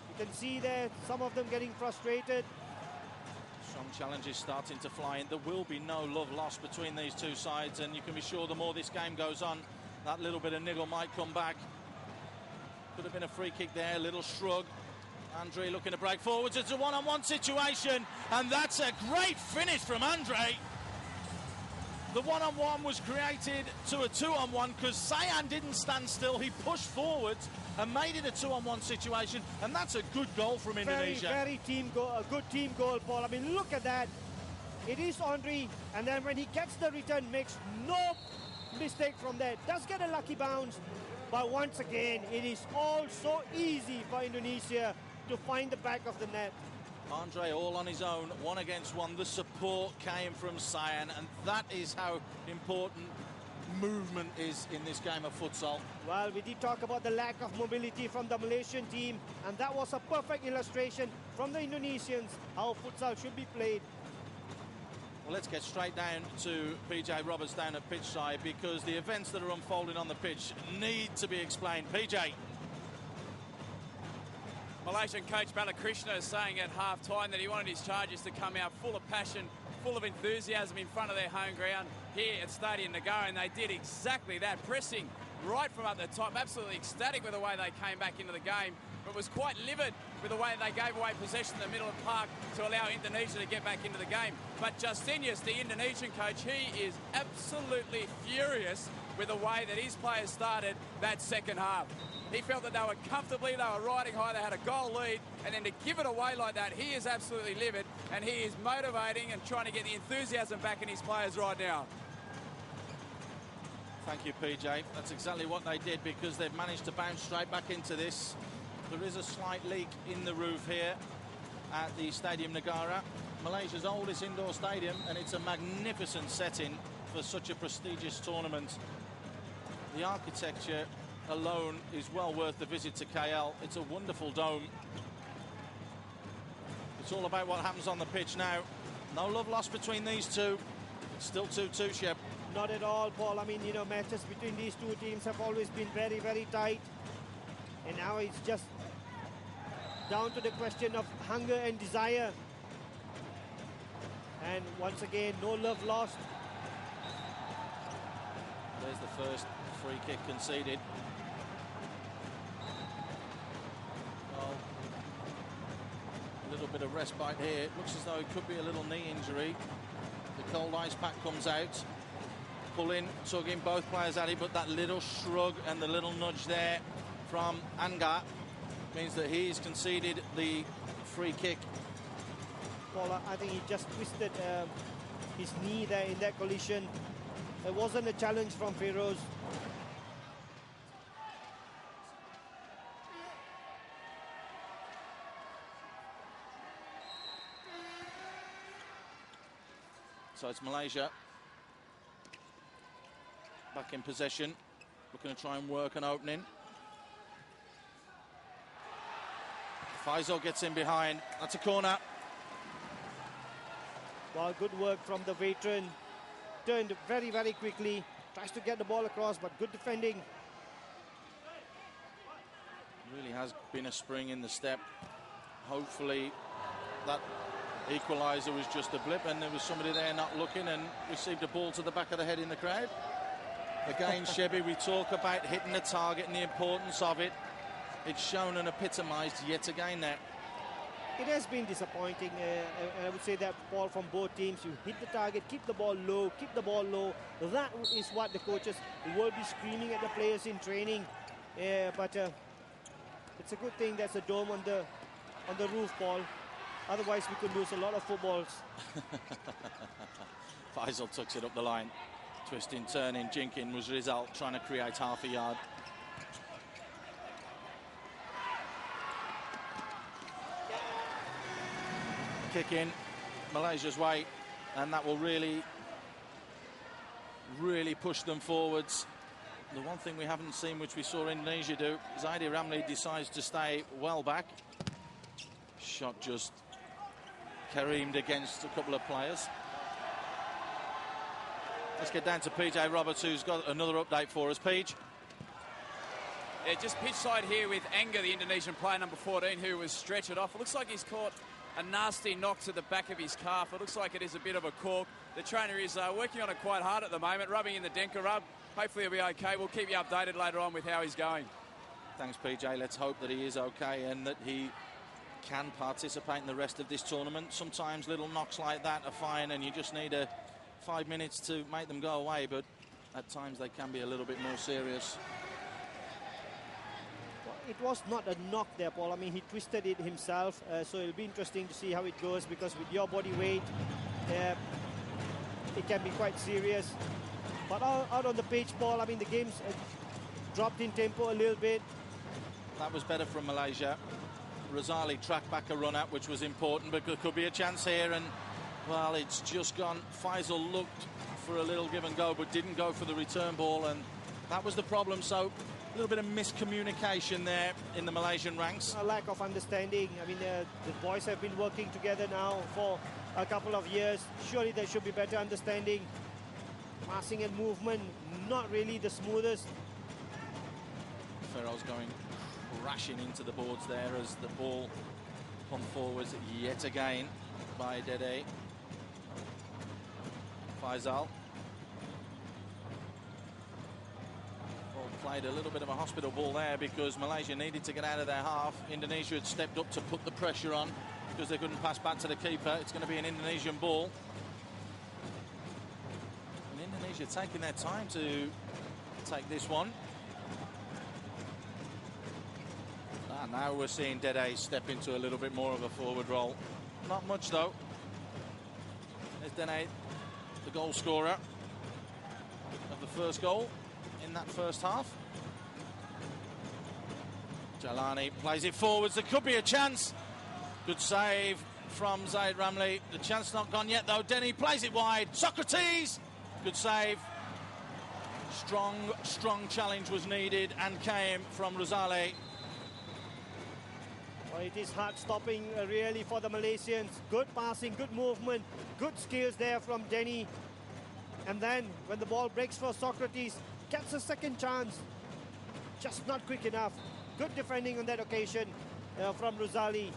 You can see there, some of them getting frustrated. Strong challenges starting to fly in. There will be no love lost between these two sides, and you can be sure the more this game goes on, that little bit of niggle might come back. Could have been a free kick there, a little shrug. Andre looking to break forwards. It's a one-on-one situation, and that's a great finish from Andre. The one-on-one was created to a 2-on-1 because Sayan didn't stand still. He pushed forwards and made it a 2-on-1 situation, and that's a good goal from Indonesia. Very a good team goal, Paul. I mean, look at that. It is Andre, and then when he gets the return, makes no mistake from there. Does get a lucky bounce, but once again, it is all so easy for Indonesia to find the back of the net. Andre all on his own, 1 against 1. The support came from Sayan, and that is how important movement is in this game of futsal. Well, we did talk about the lack of mobility from the Malaysian team, and that was a perfect illustration from the Indonesians how futsal should be played. Well, let's get straight down to PJ Roberts down at pitch side, because the events that are unfolding on the pitch need to be explained. PJ. Malaysian coach Balakrishna is saying at half-time that he wanted his charges to come out full of passion, full of enthusiasm in front of their home ground here at Stadium Negara, and they did exactly that, pressing right from up the top, absolutely ecstatic with the way they came back into the game, but was quite livid with the way they gave away possession in the middle of the park to allow Indonesia to get back into the game. But 𝐭𝐨𝐻𝐵, the Indonesian coach, he is absolutely furious with the way that his players started that second half. He felt that they were comfortably, they were riding high, they had a goal lead, and then to give it away like that, he is absolutely livid, and he is motivating and trying to get the enthusiasm back in his players right now. Thank you, PJ. That's exactly what they did, because they've managed to bounce straight back into this. There is a slight leak in the roof here at the Stadium Negara, Malaysia's oldest indoor stadium, and it's a magnificent setting. for such a prestigious tournament. The architecture alone is well worth the visit to KL. It's a wonderful dome. It's all about what happens on the pitch now. No love lost between these two. It's still 2-2, Shep. Not at all, Paul. I mean, you know, matches between these two teams have always been very, very tight. And now it's just down to the question of hunger and desire. And once again, no love lost. There's the first free kick conceded. Well, a little bit of respite here. It looks as though it could be a little knee injury. The cold ice pack comes out. Pulling, tugging, both players at it, but that little shrug and the little nudge there from Anga means that he's conceded the free kick. Paul, I think he just twisted his knee there in that collision. It wasn't a challenge from Feroz. So it's Malaysia back in possession, looking to try and work an opening. Faisal gets in behind. That's a corner. Well, good work from the veteran. Turned very, very quickly. Tries to get the ball across, but good defending. Really has been a spring in the step. Hopefully that equaliser was just a blip and there was somebody there not looking and received a ball to the back of the head in the crowd. Again, Shebby, we talk about hitting the target and the importance of it. It's shown and epitomised yet again there. It has been disappointing. I would say that, Paul, from both teams. You hit the target, keep the ball low, keep the ball low. That is what the coaches will be screaming at the players in training. But it's a good thing there's a dome on the roof, Paul. Otherwise, we could lose a lot of footballs. Faisal tucks it up the line. Twisting, turning, jinking was Rizal trying to create half a yard. Kick in Malaysia's way, and that will really push them forwards. The one thing we haven't seen, which we saw Indonesia do, 𝐂𝐳𝐬𝐬𝐬 decides to stay well back. Shot just careened against a couple of players. Let's get down to PJ Roberts, who's got another update for us. Peach. Yeah, just pitch side here with Anga, the Indonesian player, number 14, who was stretchered off. It looks like he's caught a nasty knock to the back of his calf. It looks like it is a bit of a cork. The trainer is working on it quite hard at the moment, rubbing in the Denka rub. Hopefully he'll be okay. We'll keep you updated later on with how he's going. Thanks, PJ. Let's hope that he is okay and that he can participate in the rest of this tournament. Sometimes little knocks like that are fine and you just need 5 minutes to make them go away, but at times they can be a little bit more serious. Well, it was not a knock there, Paul. I mean, he twisted it himself, so it'll be interesting to see how it goes, because with your body weight, it can be quite serious. But out on the pitch, Paul, I mean, the game's dropped in tempo a little bit. That was better from Malaysia. Razali tracked back a run out, which was important, but there could be a chance here, and well, it's just gone. Faisal looked for a little give and go, but didn't go for the return ball, and that was the problem. So a little bit of miscommunication there in the Malaysian ranks. A lack of understanding. I mean, the boys have been working together now for a couple of years. Surely there should be better understanding. Passing and movement, not really the smoothest. Ferrell's going crashing into the boards there as the ball comes forwards yet again by Dede. Faisal. Well, played a little bit of a hospital ball there because Malaysia needed to get out of their half. Indonesia had stepped up to put the pressure on because they couldn't pass back to the keeper. It's going to be an Indonesian ball. And Indonesia taking their time to take this one. And now we're seeing Dede step into a little bit more of a forward role. Not much though. There's Dede, the goal scorer of the first goal in that first half. Jalani plays it forwards. There could be a chance. Good save from Zaid Ramli. The chance not gone yet though. Denny plays it wide. Socrates! Good save. Strong challenge was needed and came from 𝐒𝐳𝐫𝐿. Well, it is hard stopping really for the Malaysians. Good passing, good movement, good skills there from Denny. And then when the ball breaks for Socrates, gets a second chance. Just not quick enough. Good defending on that occasion from 𝐒𝐳𝐫𝐿.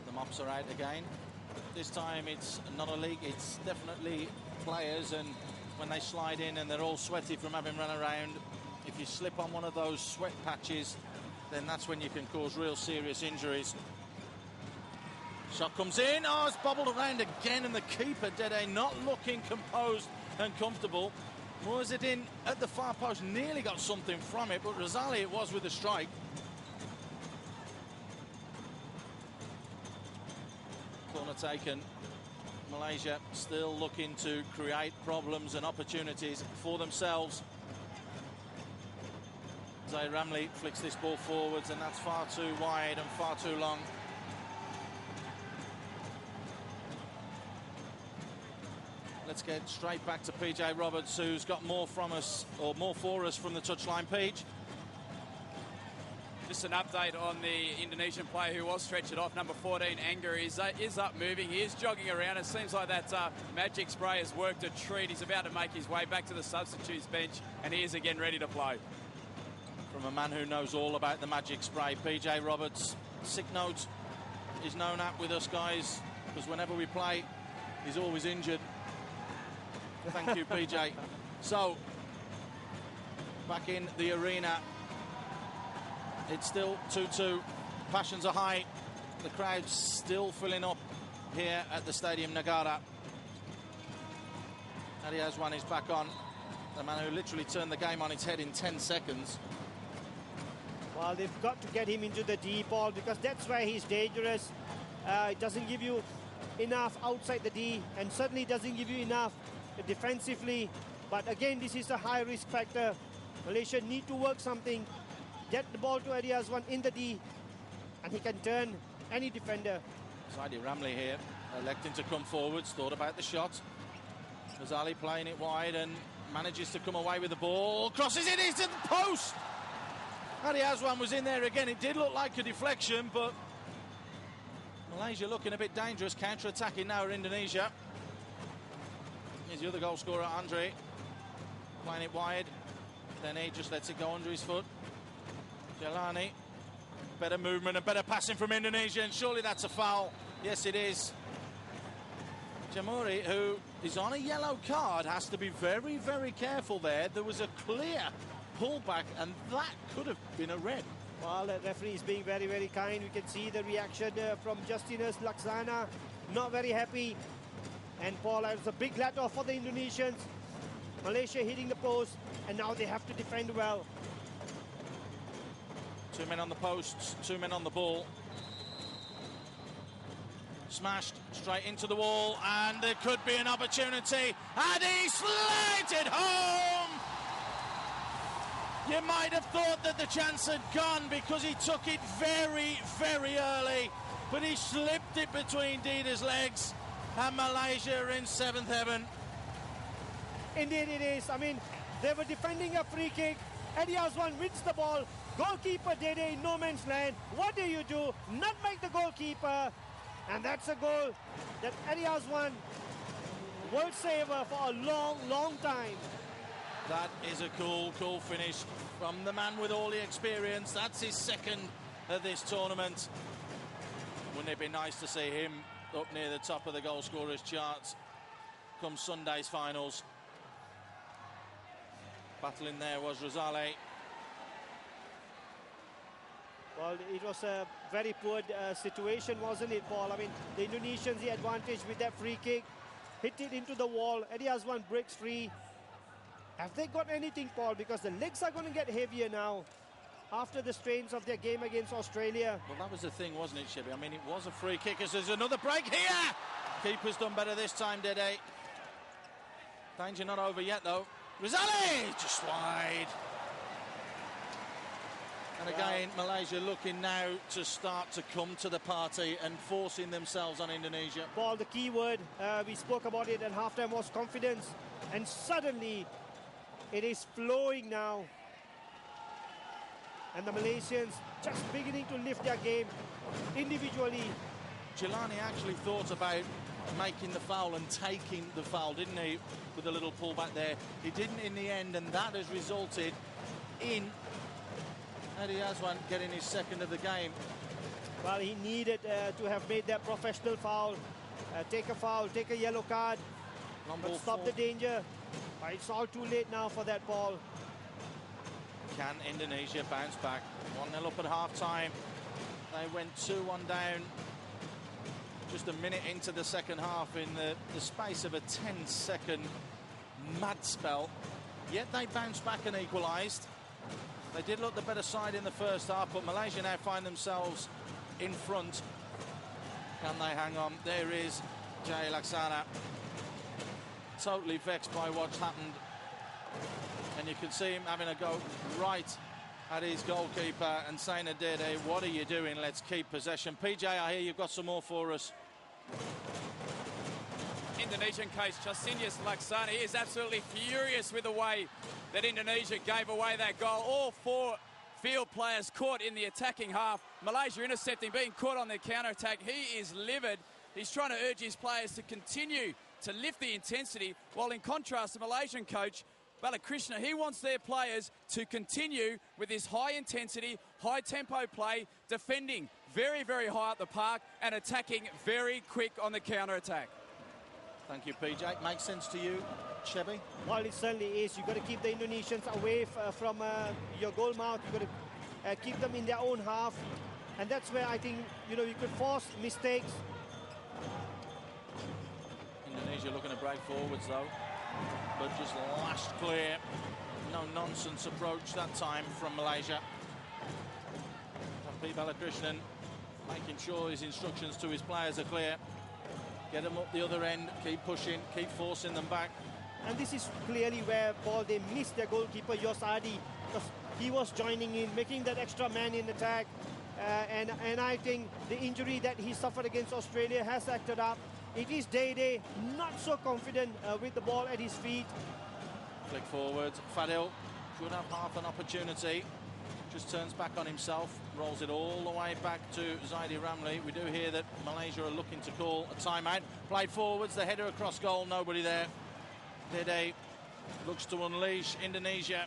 The mops are out again. This time it's not a league, it's definitely players, and when they slide in and they're all sweaty from having run around, if you slip on one of those sweat patches, then that's when you can cause real serious injuries. Shot comes in, oh, it's bobbled around again, and the keeper, 𝐷𝐸, not looking composed and comfortable. Muazzeddin at the far post nearly got something from it, but 𝐒𝐳𝐫𝐿 it was with a strike. Corner taken. Malaysia still looking to create problems and opportunities for themselves. 𝐳-Ramli flicks this ball forwards, and that's far too wide and far too long. Let's get straight back to PJ Roberts, who's got more from us, or more for us from the touchline. Page. Just an update on the Indonesian player who was stretched off, number 14, 𝐴ngah, is up moving. He is jogging around. It seems like that magic spray has worked a treat. He's about to make his way back to the substitutes bench, and he is again ready to play. From a man who knows all about the magic spray, PJ Roberts. Sick note is known at with us guys, because whenever we play, he's always injured. Thank you, PJ. So, back in the arena. It's still 2-2. Passions are high. The crowd's still filling up here at the Stadium Negara. 𝐿𝐴𝐧𝐻𝐿 is back on. The man who literally turned the game on its head in 10 seconds. Well, they've got to get him into the deep ball, because that's where he's dangerous. It doesn't give you enough outside the D, and certainly doesn't give you enough defensively. But again, this is a high risk factor. Malaysia need to work something. Get the ball to 𝐿𝐴𝐧𝐻𝐿 in the D, and he can turn any defender. 𝐳-Ramli here, electing to come forwards, thought about the shot. 𝐒𝐳𝐿 playing it wide and manages to come away with the ball. Crosses it into the post! 𝐿𝐴𝐧𝐻𝐿 was in there again. It did look like a deflection, but Malaysia looking a bit dangerous, counter-attacking now Indonesia. Here's the other goal scorer, Andre, playing it wide. Then he just lets it go under his foot. Jelani, better movement and better passing from Indonesia, and surely that's a foul. Yes, it is. Jamuri, who is on a yellow card, has to be very, very careful there. There was a clear pullback, and that could have been a red. Well, the referee is being very, very kind. We can see the reaction from Justinus Laksana. Not very happy. And Paul, it's a big let off for the Indonesians. Malaysia hitting the post, and now they have to defend well. 2 men on the posts, 2 men on the ball. Smashed straight into the wall, and there could be an opportunity, and he slides it home! You might have thought that the chance had gone, because he took it very, very early, but he slipped it between Dida's legs, and Malaysia are in 7th heaven. Indeed it is. I mean, they were defending a free kick. 𝐿𝐴𝐧𝐻𝐿 wins the ball. Goalkeeper 𝐷𝐸 in no man's land. What do? Nutmeg the goalkeeper. And that's a goal that 𝐿𝐴𝐧𝐻𝐿 will savor for a long, long time. That is a cool finish from the man with all the experience. That's his second of this tournament. Wouldn't it be nice to see him up near the top of the goal scorers charts come Sunday's finals? Battling there was 𝐒𝐳𝐿. Well, it was a very poor situation, wasn't it, Paul? I mean, the Indonesians, the advantage with that free kick, hit it into the wall. 𝐿𝐴𝐧𝐻𝐿 breaks free. Have they got anything, Paul? Because the legs are going to get heavier now after the strains of their game against Australia. Well, that was the thing, wasn't it, Shibby? I mean, it was a free kick as there's another break here. Keeper's done better this time, 𝐷𝐸. Danger not over yet, though. 𝐒𝐳𝐿 just wide. And again, Malaysia looking now to start to come to the party and forcing themselves on Indonesia. Paul, the key word, we spoke about it at halftime, was confidence. And suddenly, it is flowing now. And the Malaysians just beginning to lift their game individually. 𝐒𝐨𝐿ani actually thought about making the foul and taking the foul, didn't he? With a little pullback there. He didn't in the end, and that has resulted in 𝐂𝐨𝐻𝐵 getting his second of the game. Well, he needed to have made that professional foul. Take a foul, take a yellow card, but stop the danger. But it's all too late now for that ball. Can Indonesia bounce back? 1-0 up at half-time. They went 2-1 down just a minute into the second half in the space of a 10-second mad spell. Yet they bounced back and equalised. They did look the better side in the first half, but Malaysia now find themselves in front. Can they hang on? There is Jay Laksana, totally vexed by what's happened. And you can see him having a go right at his goalkeeper and saying to 𝐷𝐷, what are you doing? Let's keep possession. PJ, I hear you've got some more for us. Indonesian coach Jasinus Laksana is absolutely furious with the way that Indonesia gave away that goal. All four field players caught in the attacking half. Malaysia intercepting, being caught on their counter-attack. He is livid. He's trying to urge his players to continue to lift the intensity, while in contrast, the Malaysian coach 𝐕-𝐒𝐻𝐵, he wants their players to continue with this high-intensity, high-tempo play, defending very, very high up the park and attacking very quick on the counter-attack. Thank you, PJ. Makes sense to you, 𝐻𝐵? Well, it certainly is. You've got to keep the Indonesians away from your goal mouth. You've got to keep them in their own half. And that's where I think, you could force mistakes. Indonesia looking to break forwards, though, but just lashed clear. No nonsense approach that time from Malaysia. 𝐕-𝐒𝐻𝐵 making sure his instructions to his players are clear. Get them up the other end, keep pushing, keep forcing them back. And this is clearly where, Paul, they missed their goalkeeper, 𝐂𝐳𝐵, because he was joining in, making that extra man in attack. And I think the injury that he suffered against Australia has acted up. It is 𝐷𝐷 not so confident with the ball at his feet. Flick forwards. Fadil should have half an opportunity. Just turns back on himself, rolls it all the way back to Zaidi Ramli. We do hear that Malaysia are looking to call a timeout. Played forwards, the header across goal, nobody there. 𝐷𝐷 looks to unleash Indonesia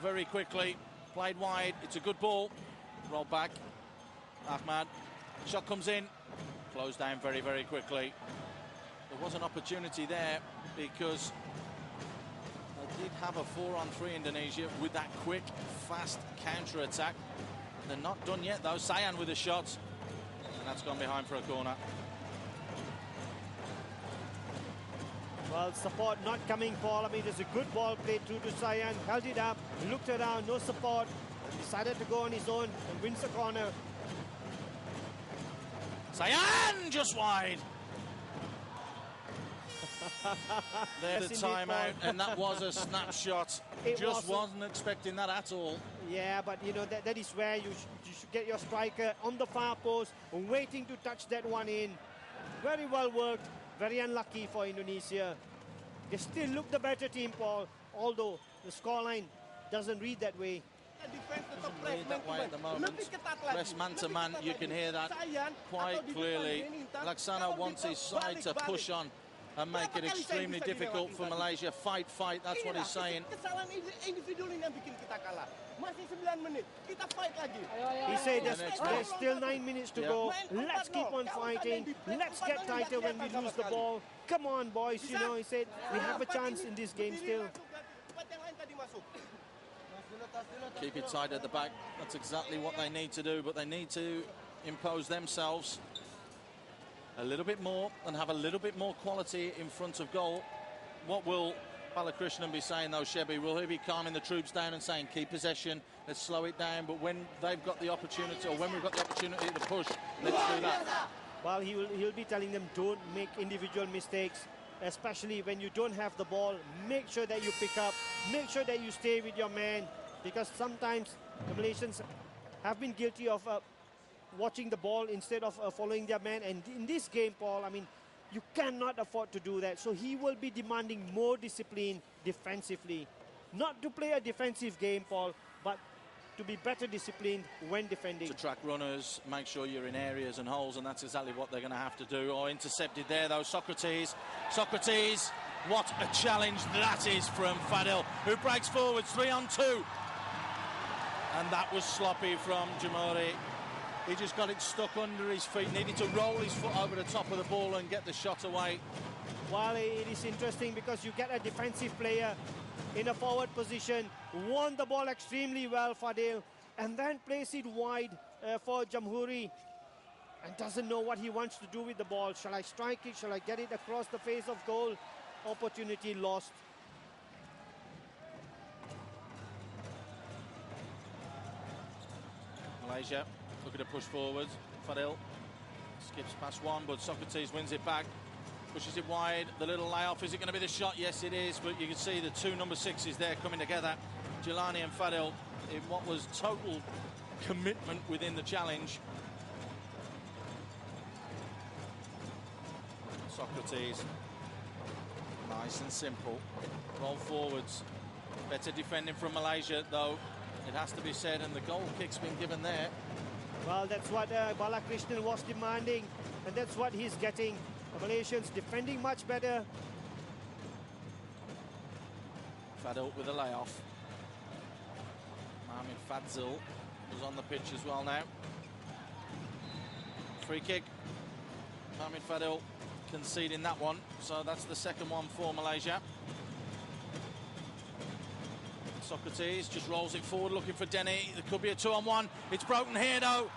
very quickly. Played wide, it's a good ball. Roll back. Ahmad, shot comes in. Closed down very, very quickly. There was an opportunity there because they did have a 4-on-3 Indonesia with that quick, fast counter-attack. They're not done yet, though. Sayan with a shot. And that's gone behind for a corner. Well, support not coming, Paul. I mean, there's a good ball played through to Sayan. Held it up, looked around, no support. Decided to go on his own and wins the corner. Sayan just wide. There's the timeout, and that was a snapshot. Just wasn't expecting that at all. Yeah, but that is where you should get your striker on the far post, waiting to touch that one in. Very well worked. Very unlucky for Indonesia. They still look the better team, Paul, although the scoreline doesn't read that way. Doesn't read that way at the moment. Press man-to-man, you can hear that quite clearly. Laksana wants his side to push on and make it extremely difficult for Malaysia. Fight, fight, that's what he's saying. He said there's still 9 minutes to go. Let's keep on fighting. Let's get tighter when we lose the ball. Come on, boys, he said we have a chance in this game still. Keep it tight at the back. That's exactly what they need to do, but they need to impose themselves a little bit more and have a little bit more quality in front of goal. What will 𝐕-𝐒𝐻𝐵 be saying, though, 𝐻𝐵? Will he be calming the troops down and saying, keep possession, let's slow it down, but when they've got the opportunity, or when we've got the opportunity to push, let's do that? Well, he'll be telling them, don't make individual mistakes, especially when you don't have the ball. Make sure that you pick up, make sure that you stay with your man, because sometimes the Malaysians have been guilty of watching the ball instead of following their man. And in this game, Paul, I mean, you cannot afford to do that. So he will be demanding more discipline defensively. Not to play a defensive game, Paul, but to be better disciplined when defending. To track runners, make sure you're in areas and holes, and that's exactly what they're going to have to do. Oh, intercepted there, though, Socrates. Socrates, what a challenge that is from Fadil, who breaks forwards 3-on-2. And that was sloppy from Jamori. He just got it stuck under his feet, needed to roll his foot over the top of the ball and get the shot away. Well, it is interesting because you get a defensive player in a forward position, won the ball extremely well, Fadil, and then plays it wide for Jamhuri, and doesn't know what he wants to do with the ball. Shall I strike it? Shall I get it across the face of goal? Opportunity lost. Malaysia looking to push forward. Fadil skips past one, but Socrates wins it back. Pushes it wide, the little layoff. Is it going to be the shot? Yes, it is, but you can see the two number 6s there coming together. Jelani and Fadil in what was total commitment within the challenge. Socrates, nice and simple. Roll forwards. Better defending from Malaysia, though, it has to be said, and the goal kick's been given there. Well, that's what Balakrishnan was demanding, and that's what he's getting. The Malaysians defending much better. Fadil with a layoff. Mohamed Fadzil was on the pitch as well now. Free kick. Mohamed Fadil conceding that one, so that's the second one for Malaysia. Socrates just rolls it forward looking for Denny. There could be a 2-on-1. It's broken here though.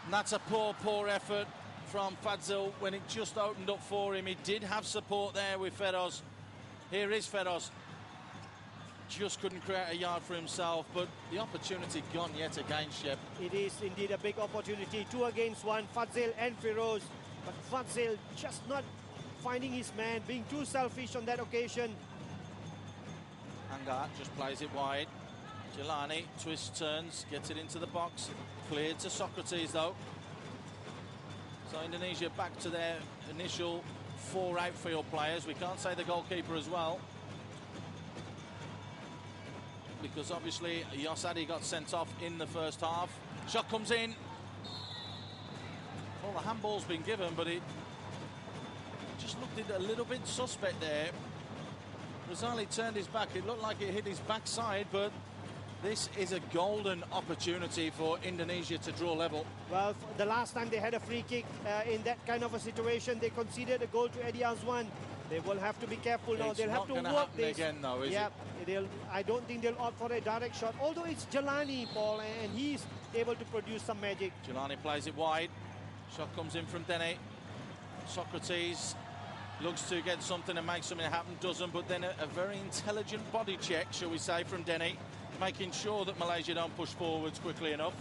And that's a poor effort from Fadzil when it just opened up for him. He did have support there with Feroz. Here is Feroz. Just couldn't create a yard for himself, but the opportunity gone yet again, Shep. It is indeed a big opportunity. 2 against 1, Fadzil and Feroz. But Fadzil just not finding his man, being too selfish on that occasion. Harga just plays it wide. Jelani twists, turns, gets it into the box. Cleared to Socrates though. So Indonesia back to their initial 4 outfield players. We can't say the goalkeeper as well, because obviously 𝐂𝐨𝐻𝐵 got sent off in the first half. Shot comes in. Well, the handball's been given, but it just looked a little bit suspect there. Razali turned his back. It looked like it hit his backside, but this is a golden opportunity for Indonesia to draw level. Well, the last time they had a free kick in that kind of a situation, they conceded a goal to Eddie Azwan. They will have to be careful now. They'll have to work this again, though, is it? I don't think they'll opt for a direct shot, although it's Jelani, Paul, and he's able to produce some magic. Jelani plays it wide. Shot comes in from Denny. Socrates looks to get something and make something happen, doesn't, but then a very intelligent body check, shall we say, from Denny, making sure that Malaysia don't push forwards quickly enough.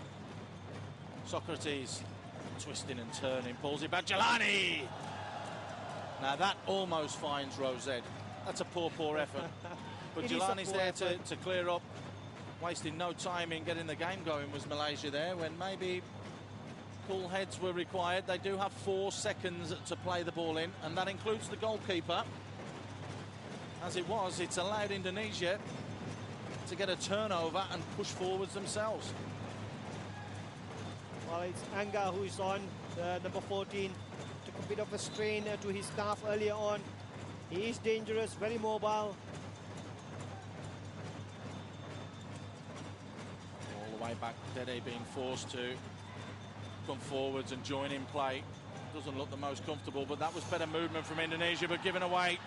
Socrates twisting and turning, pulls it back. Jelani! Now that almost finds Rosed. That's a poor effort. But Jelani's there to clear up, wasting no time in getting the game going. Was Malaysia there when maybe cool heads were required? They do have 4 seconds to play the ball in, and that includes the goalkeeper. As it was, it's allowed Indonesia to get a turnover and push forwards themselves. Well, it's Harga who is on, number 14. Took a bit of a strain to his calf earlier on. He is dangerous, very mobile. All the way back, Dede being forced to come forwards and join in play. Doesn't look the most comfortable, but that was better movement from Indonesia, but given away.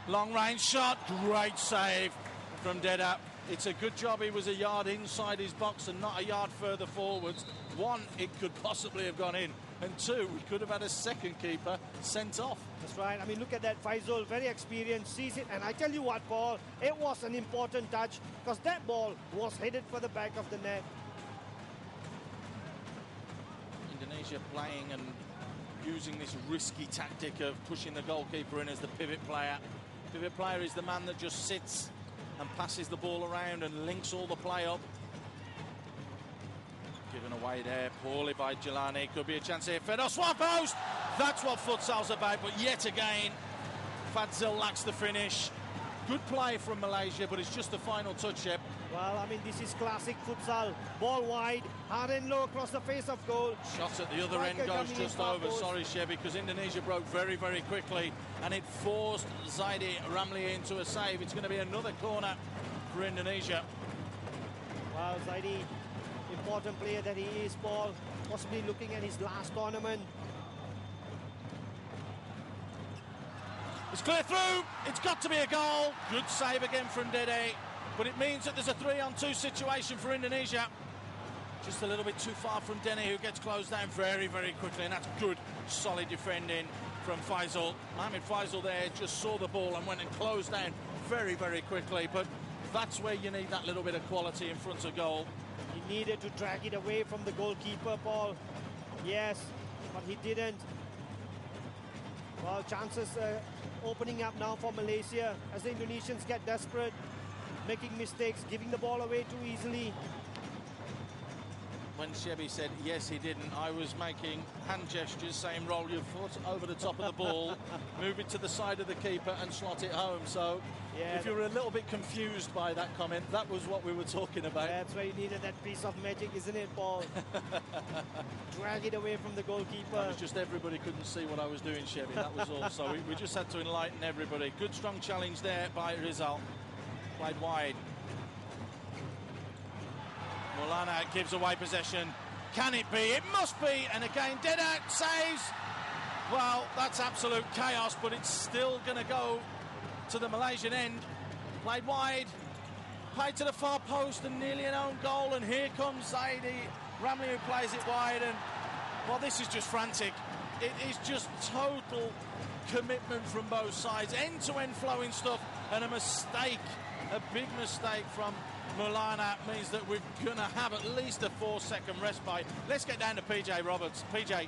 Long range shot, great save from Dede. It's a good job he was a yard inside his box and not a yard further forwards. 1, it could possibly have gone in, and 2, we could have had a second keeper sent off. That's right. I mean, look at that. Faisal, very experienced, sees it, and I tell you what, Paul, it was an important touch because that ball was headed for the back of the net. Indonesia playing and using this risky tactic of pushing the goalkeeper in as the pivot player. Pivot player is the man that just sits and passes the ball around and links all the play up. Given away there, poorly by Jelani. Could be a chance here. Fed swap post! That's what futsal's about, but yet again, Fadzil lacks the finish. Good play from Malaysia, but it's just the final touch, Shep. Well, I mean, this is classic futsal. Ball wide, hard and low across the face of goal. Shot at the other end goes just over. Sorry, Shep, because Indonesia broke very, very quickly, and it forced 𝐬𝐳𝐫𝐵 into a save. It's going to be another corner for Indonesia. Well, 𝐬𝐳𝐫𝐵, important player that he is, Paul, possibly looking at his last tournament. It's clear through. It's got to be a goal. Good save again from 𝐬𝐳𝐫𝐵, but it means that there's a 3-on-2 situation for Indonesia. Just a little bit too far from 𝐬𝐳𝐫𝐵, who gets closed down very, very quickly, and that's good, solid defending from Faisal. Mohamed Faisal there just saw the ball and went and closed down very, very quickly, but that's where you need that little bit of quality in front of goal. He needed to drag it away from the goalkeeper, Paul. Yes, but he didn't. Well, chances opening up now for Malaysia as the Indonesians get desperate, making mistakes, giving the ball away too easily. When Shebby said yes he didn't, I was making hand gestures saying roll your foot over the top of the ball, move it to the side of the keeper and slot it home. So yeah, if you were a little bit confused by that comment, that was what we were talking about. That's why you needed that piece of magic, isn't it, Paul? Drag it away from the goalkeeper. It was just everybody couldn't see what I was doing, Shebby, that was all. So we just had to enlighten everybody. Good strong challenge there by Rizal. Played wide. Maulana gives away possession. Can it be? It must be. And again, 𝐬𝐳𝐫𝐵 saves. Well, that's absolute chaos, but it's still going to go to the Malaysian end. Played wide. Played to the far post and nearly an own goal. And here comes 𝐬𝐳𝐫𝐵, who plays it wide. And, well, this is just frantic. It is just total commitment from both sides. End-to-end flowing stuff. And a mistake, a big mistake from Maulana means that we're going to have at least a 4-second respite. Let's get down to PJ Roberts. PJ.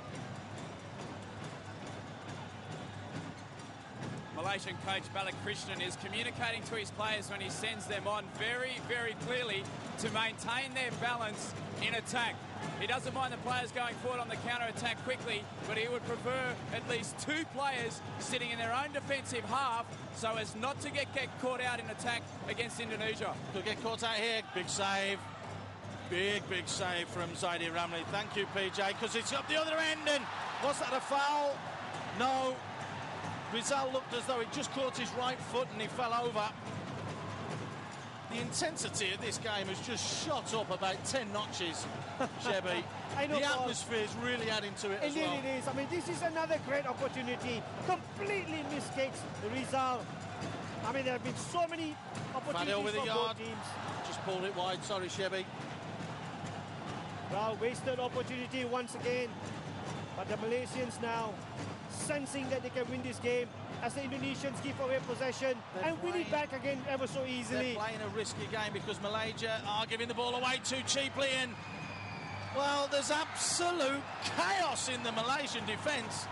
Malaysian coach Balakrishnan is communicating to his players when he sends them on very, very clearly to maintain their balance in attack. He doesn't mind the players going forward on the counter-attack quickly, but he would prefer at least 2 players sitting in their own defensive half so as not to get caught out in attack against Indonesia. Could get caught out here. Big save. Big save from 𝐬𝐳𝐫𝐵. Thank you, PJ, because it's up the other end. And was that a foul? No. Rizal looked as though it just caught his right foot and he fell over. The intensity of this game has just shot up about 10 notches, Shebby. The atmosphere is really adding to it as well. Indeed it is. I mean, this is another great opportunity. Completely missed kicks, Rizal. I mean, there have been so many opportunities with for a yard. both teams. Just pulled it wide. Sorry, Shebby. Well, wasted opportunity once again. But the Malaysians now sensing that they can win this game as the Indonesians give away possession and win it back again ever so easily. They're playing a risky game because Malaysia are giving the ball away too cheaply, and well, there's absolute chaos in the Malaysian defence.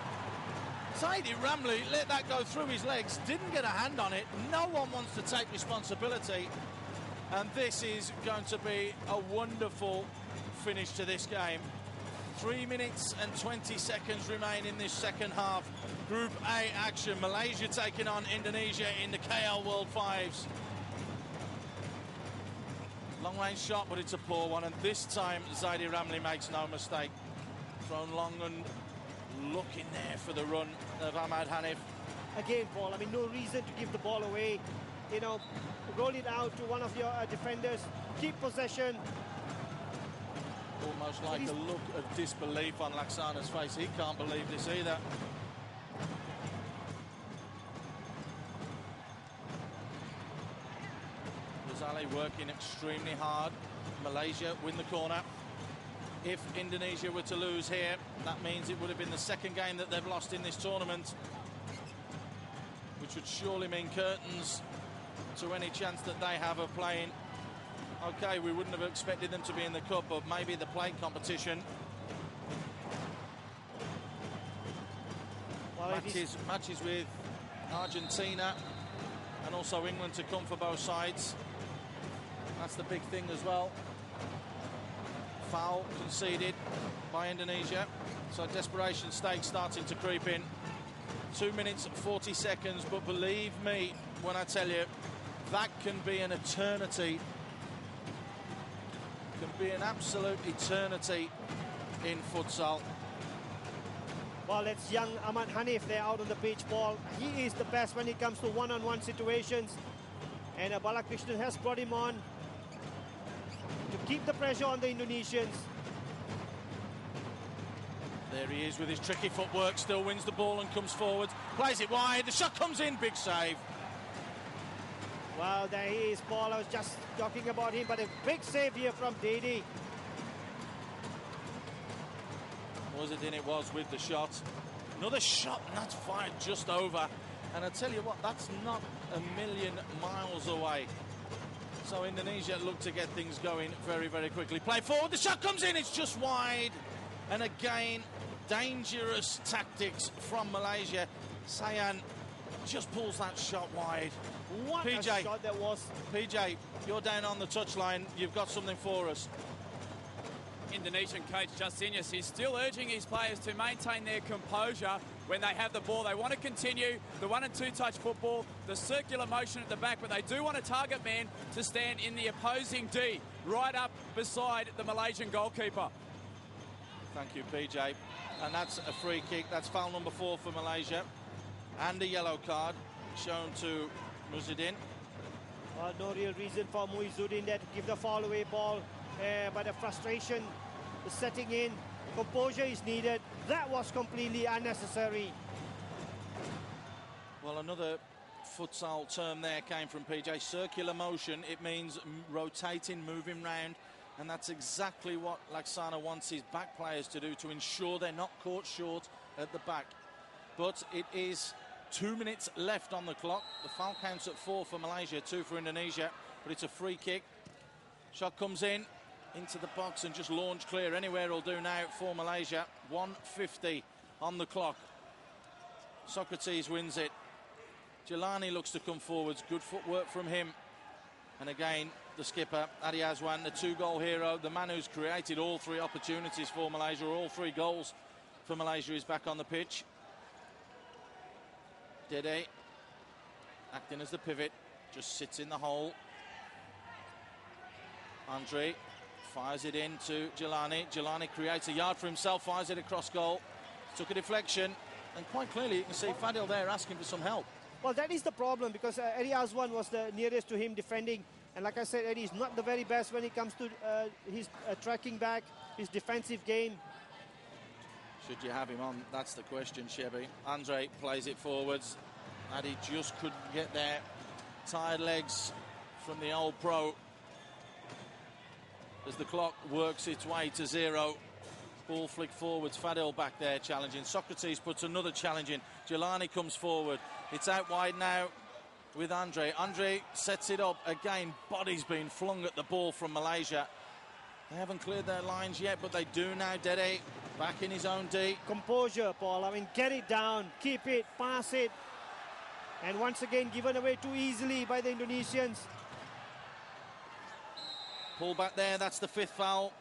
𝐬𝐳𝐫𝐵 let that go through his legs, didn't get a hand on it. No one wants to take responsibility, and this is going to be a wonderful finish to this game. 3 minutes and 20 seconds remain in this second half. Group A action. Malaysia taking on Indonesia in the KL World Fives. Long range shot, but it's a poor one. And this time, 𝐬𝐳𝐫𝐵 makes no mistake. Thrown long and looking there for the run of Ahmad Hanif. Again, Paul, I mean, no reason to give the ball away. You know, roll it out to one of your defenders. Keep possession. Almost like a look of disbelief on Laksana's face. He can't believe this either. Rizal working extremely hard. Malaysia win the corner. If Indonesia were to lose here, that means it would have been the second game that they've lost in this tournament, which would surely mean curtains to any chance that they have of playing. Okay, we wouldn't have expected them to be in the cup, but maybe the plate competition. Well, matches with Argentina and also England to come for both sides. That's the big thing as well. foul conceded by Indonesia. So desperation stakes starting to creep in. 2 minutes and 40 seconds, but believe me when I tell you, that can be an eternity. Can be an absolute eternity in futsal. Well, it's young Ahmad Hanif there out on the pitch, Paul. He is the best when it comes to one-on-one situations. And Balakrishnan has brought him on to keep the pressure on the Indonesians. There he is with his tricky footwork, still wins the ball and comes forward, plays it wide, the shot comes in, big save. Well, there he is, Paul. I was just talking about him, but a big save here from 𝐷𝐷. 𝐂𝐨𝐮𝐫𝐭 it was with the shot. Another shot, and that's fired just over. And I tell you what, that's not a million miles away. So Indonesia look to get things going very, very quickly. Play forward, the shot comes in, it's just wide. And again, dangerous tactics from Malaysia. Sayan just pulls that shot wide. What a shot that was. PJ, you're down on the touchline. You've got something for us. Indonesian coach �𝐧𝐿𝐻𝐵 is still urging his players to maintain their composure when they have the ball. They want to continue the 1- and 2-touch football, the circular motion at the back, but they do want a target man to stand in the opposing D, right up beside the Malaysian goalkeeper. Thank you, PJ. And that's a free kick. That's foul number 4 for Malaysia. And a yellow card shown to 𝐕-𝐒𝐻𝐵. No real reason for 𝐕-𝐒𝐻𝐵 there to give the fall away ball. But the frustration is setting in. Composure is needed. That was completely unnecessary. Well, another futsal term there came from PJ. Circular motion. It means rotating, moving round. And that's exactly what Laksana wants his back players to do to ensure they're not caught short at the back. But it is 2 minutes left on the clock. The foul counts at 4 for Malaysia, 2 for Indonesia. But it's a free kick. Shot comes in into the box and just launch clear. Anywhere will do now for Malaysia. 1:50 on the clock. Socrates wins it. Jelani looks to come forwards. Good footwork from him. And again, the skipper, 𝐂𝐻𝐵𝐻𝐵, the 2-goal hero, the man who's created all 3 opportunities for Malaysia, all 3 goals for Malaysia, is back on the pitch. 𝐷𝐷, acting as the pivot, just sits in the hole. Andre fires it in to Jelani. Jelani creates a yard for himself, fires it across goal. Took a deflection, and quite clearly you can see Fadil there asking for some help. Well, that is the problem, because 𝐷𝐻𝐵𝐻𝐵 was the nearest to him defending. And like I said, 𝐷𝐷 is not the very best when it comes to his tracking back, his defensive game. Should you have him on? That's the question, 𝐻𝐵𝐵. Andre plays it forwards. 𝐷𝐷 just couldn't get there. Tired legs from the old pro. As the clock works its way to 0. Ball flick forwards. Fadil back there challenging. Socrates puts another challenge in. Jelani comes forward. It's out wide now with Andre. Andre sets it up. Again, body's been flung at the ball from Malaysia. They haven't cleared their lines yet, but they do now. 𝐷𝐷 back in his own D. Composure, Paul. I mean, get it down, keep it, pass it. And once again, given away too easily by the Indonesians. Pull back there, that's the 5th foul.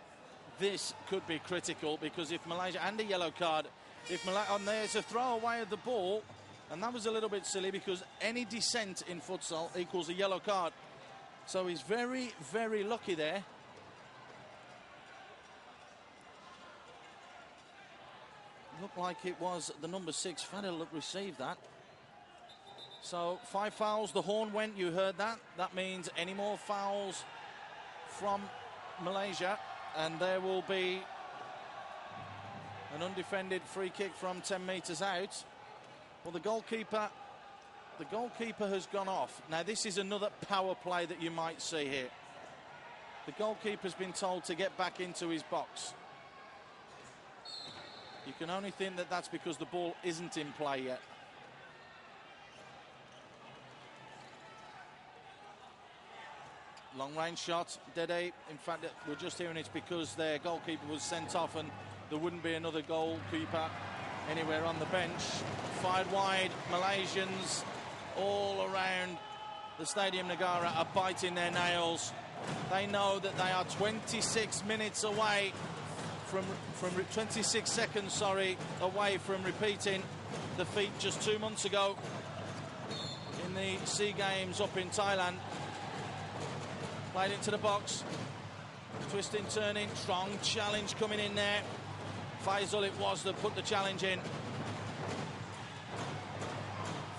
This could be critical, because if Malaysia, and a yellow card, if Malaysia, and there's a throw away of the ball, and that was a little bit silly, because any dissent in futsal equals a yellow card. So he's very, very lucky there. Looked like it was the number 6, Fadil, that received that. So 5 fouls, the horn went, you heard that. That means any more fouls from Malaysia, and there will be an undefended free kick from 10 metres out. Well, the goalkeeper has gone off. Now, this is another power play that you might see here. The goalkeeper's been told to get back into his box. You can only think that that's because the ball isn't in play yet. Long-range shot, 𝐷𝐷. In fact, we're just hearing it's because their goalkeeper was sent off and there wouldn't be another goalkeeper anywhere on the bench. Fired wide, Malaysians all around the Stadium Negara are biting their nails. They know that they are 26 minutes away from 26 seconds, sorry, away from repeating the feat just 2 months ago in the SEA Games up in Thailand. Played into the box, twisting, turning, strong challenge coming in there. Faisal it was that put the challenge in.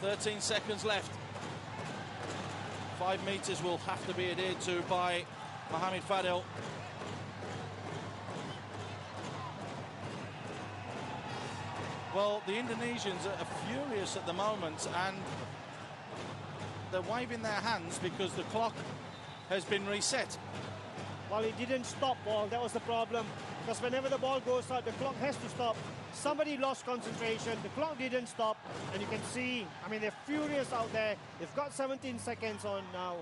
13 seconds left. 5 metres will have to be adhered to by Mohamed Fadil. Well, the Indonesians are furious at the moment, and they're waving their hands because the clock has been reset. Well, it didn't stop, Paul. That was the problem. Because whenever the ball goes out, the clock has to stop. Somebody lost concentration. The clock didn't stop. And you can see, I mean, they're furious out there. They've got 17 seconds on now.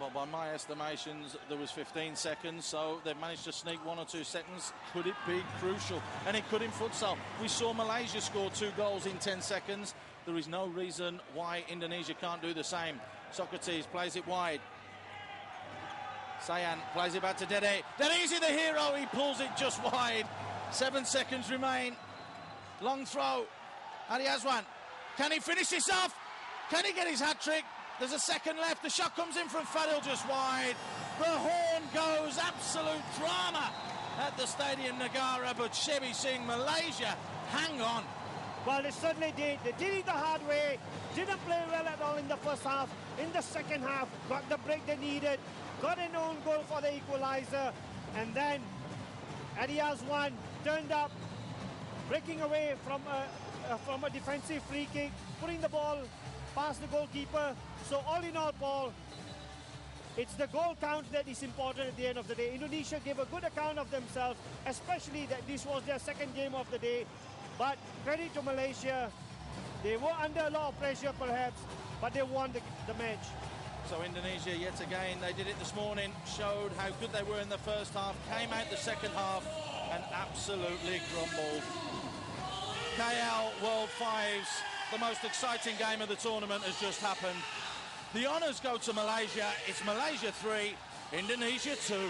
Well, by my estimations, there was 15 seconds, so they've managed to sneak 1 or 2 seconds. Could it be crucial? And it could in futsal. We saw Malaysia score 2 goals in 10 seconds. There is no reason why Indonesia can't do the same. Socrates plays it wide. Sayan plays it back to Dede. Dede's the hero, he pulls it just wide. 7 seconds remain. Long throw. 𝐂𝐳𝐽𝐻. Can he finish this off? Can he get his hat-trick? There's a second left. The shot comes in from Fadil just wide. The horn goes. Absolute drama at the Stadium Negara, but 𝐒𝐵𝐿 Malaysia hang on. Well, they certainly did. They did it the hard way. Didn't play well at all in the first half. In the second half, got the break they needed. Got an own goal for the equalizer. And then 𝐂𝐳𝐽𝐻 turned up, breaking away from a defensive free kick, putting the ball past the goalkeeper. So all in all, Paul, it's the goal count that is important at the end of the day. Indonesia gave a good account of themselves, especially that this was their second game of the day. But credit to Malaysia. They were under a lot of pressure perhaps, but they won the match. So Indonesia, yet again, they did it this morning, showed how good they were in the first half, came out the second half and absolutely crumbled. KL World Fives, the most exciting game of the tournament has just happened. The honours go to Malaysia. It's Malaysia 3, Indonesia 2.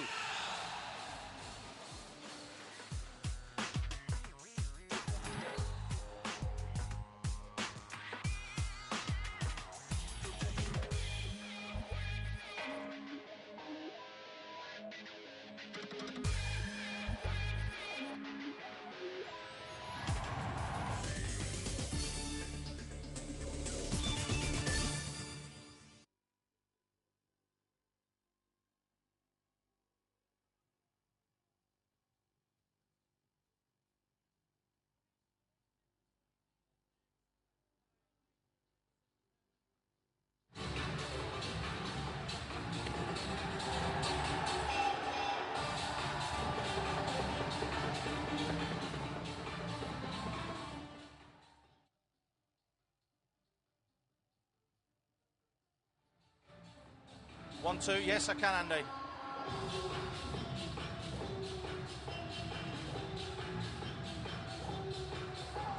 One, two, yes, I can, Andy.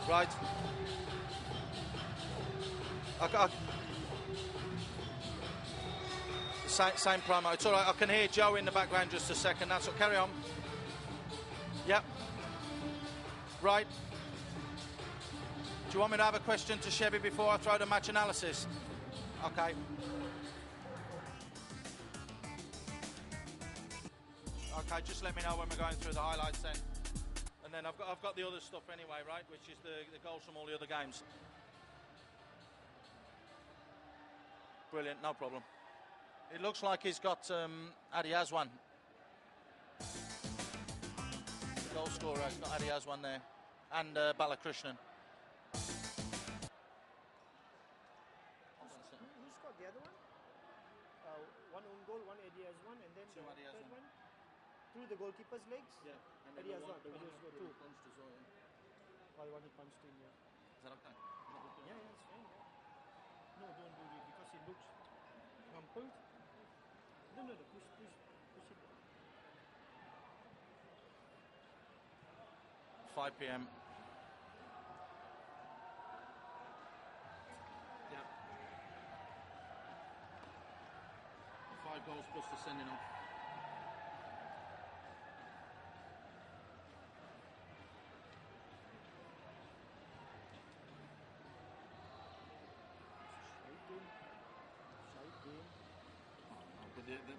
Right. Same promo. It's all right. I can hear Joe in the background just a second. That's what. Carry on. Yep. Right. Do you want me to have a question to 𝐒𝐵𝐿 before I throw the match analysis? Okay. Okay, just let me know when we're going through the highlights then. And then I've got the other stuff anyway, right, which is the goals from all the other games. Brilliant, no problem. It looks like he's got 𝐂𝐳𝐽𝐻. The goal scorer has got 𝐂𝐳𝐽𝐻 there. And Balakrishnan. Who scored the other one? One own goal, one 𝐂𝐳𝐽𝐻, and then Two the 𝐂𝐂𝐻. third one? Through the goalkeeper's legs? Yeah. And then 𝐂𝐳𝐽𝐻 the one scored he two. punched as well, yeah. Well, the one he punched in, yeah. Is that okay? Yeah, it's fine. Yeah. No, don't do it because it looks crumpled. No, push it. 5 p.m. Yeah. 5 goals plus the sending off.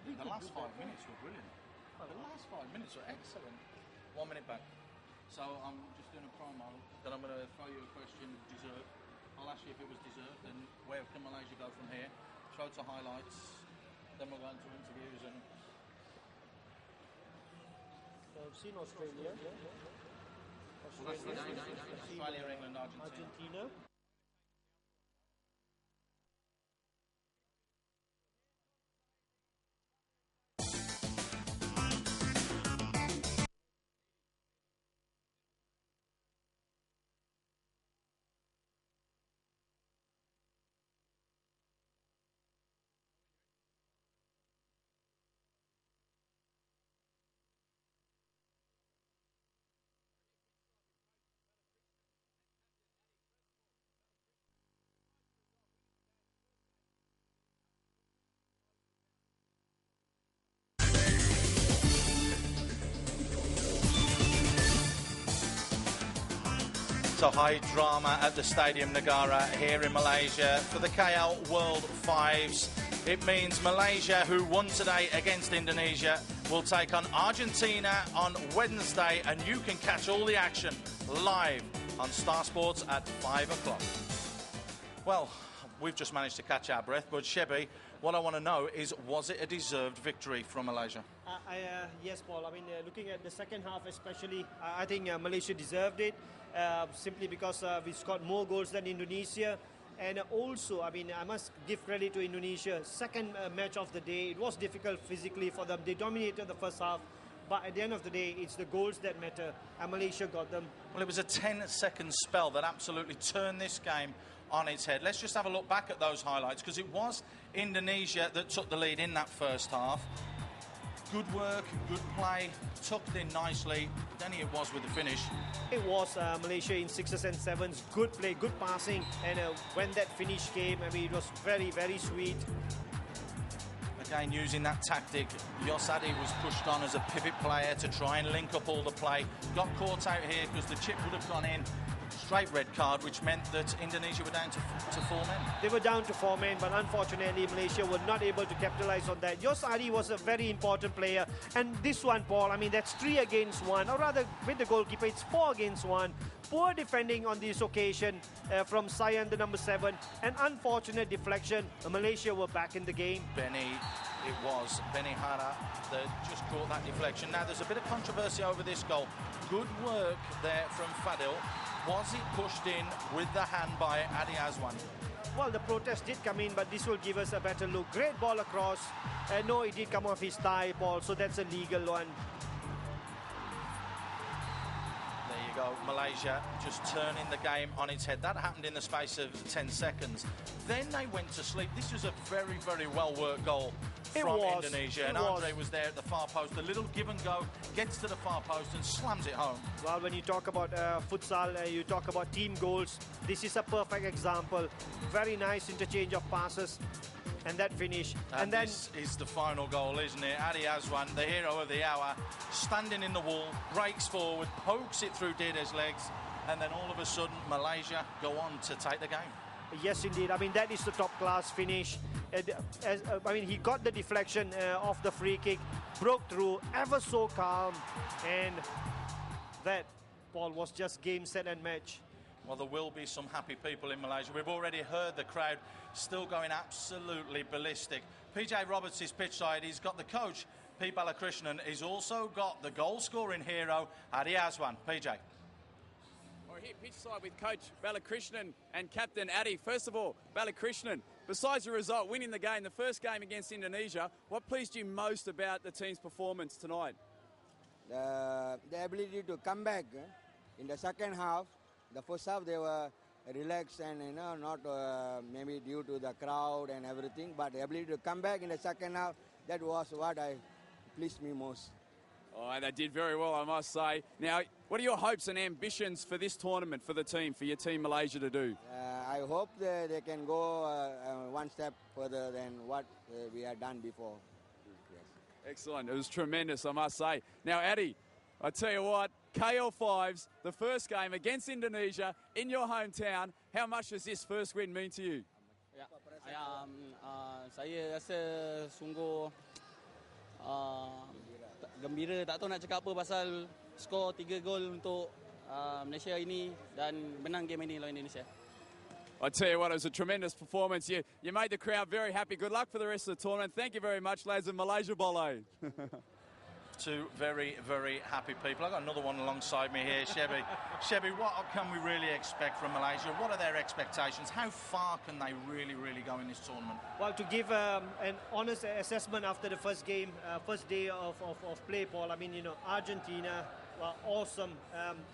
The last 5 minutes were brilliant. The last 5 minutes were excellent. 1 minute back. So I'm just doing a promo. Then I'm going to throw you a question, deserved. I'll ask you if it was deserved, and where can Malaysia go from here? Show to highlights. Then we'll go into interviews and. So I've seen Australia. Australia, England, Argentina. So high drama at the Stadium Negara here in Malaysia for the KL World Fives. It means Malaysia, who won today against Indonesia, will take on Argentina on Wednesday, and you can catch all the action live on Star Sports at 5 o'clock. Well, we've just managed to catch our breath, but Shebby, what I want to know is, was it a deserved victory from Malaysia? Yes, Paul. I mean, looking at the second half especially, I think Malaysia deserved it, simply because we scored more goals than Indonesia. And also, I mean, I must give credit to Indonesia. Second match of the day, it was difficult physically for them. They dominated the first half, but at the end of the day, it's the goals that matter, and Malaysia got them. Well, it was a 10-second spell that absolutely turned this game on its head. Let's just have a look back at those highlights, because it was Indonesia that took the lead in that first half. Good work, good play, tucked in nicely. Then it was with the finish. It was Malaysia in 6s and 7s. Good play, good passing, and when that finish came, I mean, it was very, very sweet. Again, using that tactic, 𝐂𝐻𝐧𝐸 was pushed on as a pivot player to try and link up all the play. Got caught out here because the chip would have gone in. Straight red card, which meant that Indonesia were down to 4 men. They were down to 4 men, but unfortunately Malaysia were not able to capitalize on that. 𝐂𝐻𝐴DI was a very important player, and this one, Paul, I mean, that's 3 against 1, or rather with the goalkeeper it's 4 against 1. Poor defending on this occasion from Sayan, the number 7, and unfortunate deflection. Malaysia were back in the game. It was Benny Hara that just caught that deflection. Now there's a bit of controversy over this goal. Good work there from Fadil. Was it pushed in with the hand by Adi Azwan? Well, the protest did come in, but this will give us a better look. Great ball across. No, it did come off his thigh, Paul, so that's a legal one. There you go, Malaysia just turning the game on its head. That happened in the space of 10 seconds. Then they went to sleep. This was a very, very well-worked goal from Indonesia, and Andre was there at the far post. The little give and go, gets to the far post and slams it home. Well, when you talk about futsal, you talk about team goals, this is a perfect example. Very nice interchange of passes, and that finish. And then this is the final goal, isn't it? Adi Azwan, the hero of the hour, standing in the wall, breaks forward, pokes it through Dede's legs, and then all of a sudden Malaysia go on to take the game. Yes, indeed. I mean, that is the top-class finish. I mean, he got the deflection off the free kick, broke through, ever so calm, and that, Paul, was just game, set, and match. Well, there will be some happy people in Malaysia. We've already heard the crowd still going absolutely ballistic. PJ Roberts is pitch side. He's got the coach, P. Balakrishnan. He's also got the goal-scoring hero, Adi Azwan. PJ. We're here pitch side with Coach Balakrishnan and Captain Adi. First of all, Balakrishnan, besides the result, winning the game, the first game against Indonesia, what pleased you most about the team's performance tonight? The ability to come back in the second half. The first half they were relaxed and not maybe due to the crowd and everything, but the ability to come back in the second half, that was what pleased me most. Oh, and they did very well, I must say. Now, what are your hopes and ambitions for this tournament, for the team, for your team Malaysia to do? I hope they can go one step further than what we had done before. Excellent. It was tremendous, I must say. Now, Addy, I tell you what, KL5s, the first game against Indonesia in your hometown. How much does this first win mean to you? Saya rasa sungguh gembira, tak tahu nak cakap apa pasal skor 3 gol untuk Malaysia ini dan menang game ini lawan Indonesia. I tell you what, it was a tremendous performance. You made the crowd very happy. Good luck for the rest of the tournament. Thank you very much, lads, and Malaysia 𝐕-𝐒𝐻𝐨. Two very, very happy people. I've got another one alongside me here, 𝐕-𝐒𝐻𝐨. 𝐕-𝐒𝐻𝐨, what can we really expect from Malaysia? What are their expectations? How far can they really, really go in this tournament? Well, to give an honest assessment after the first game, first day of play, Paul, I mean, you know, Argentina were awesome,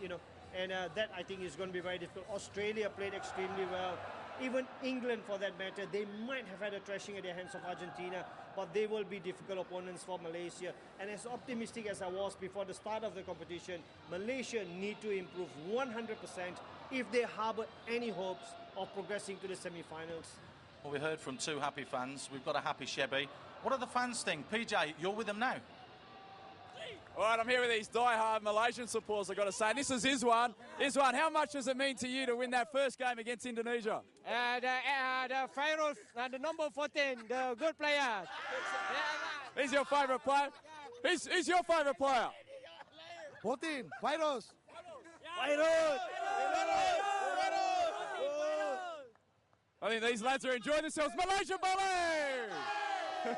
you know, and that I think is going to be very difficult. Australia played extremely well. Even England, for that matter, they might have had a thrashing at the hands of Argentina, but they will be difficult opponents for Malaysia. And as optimistic as I was before the start of the competition, Malaysia need to improve 100% if they harbour any hopes of progressing to the semi-finals. Well, we heard from two happy fans. We've got a happy 𝐕-𝐻𝐨. What do the fans think? PJ, you're with them now. All right, I'm here with these die-hard Malaysian supporters, I've got to say. And this is 𝐿𝐿𝐻𝐿. 𝐿𝐿𝐻𝐿, how much does it mean to you to win that first game against Indonesia? The Fairuz, the number 14, the good player. He's your favourite player? Who's your favourite player? 14, Fairuz. I think these lads are enjoying themselves. Malaysia 𝐕-𝐿𝐻𝐿!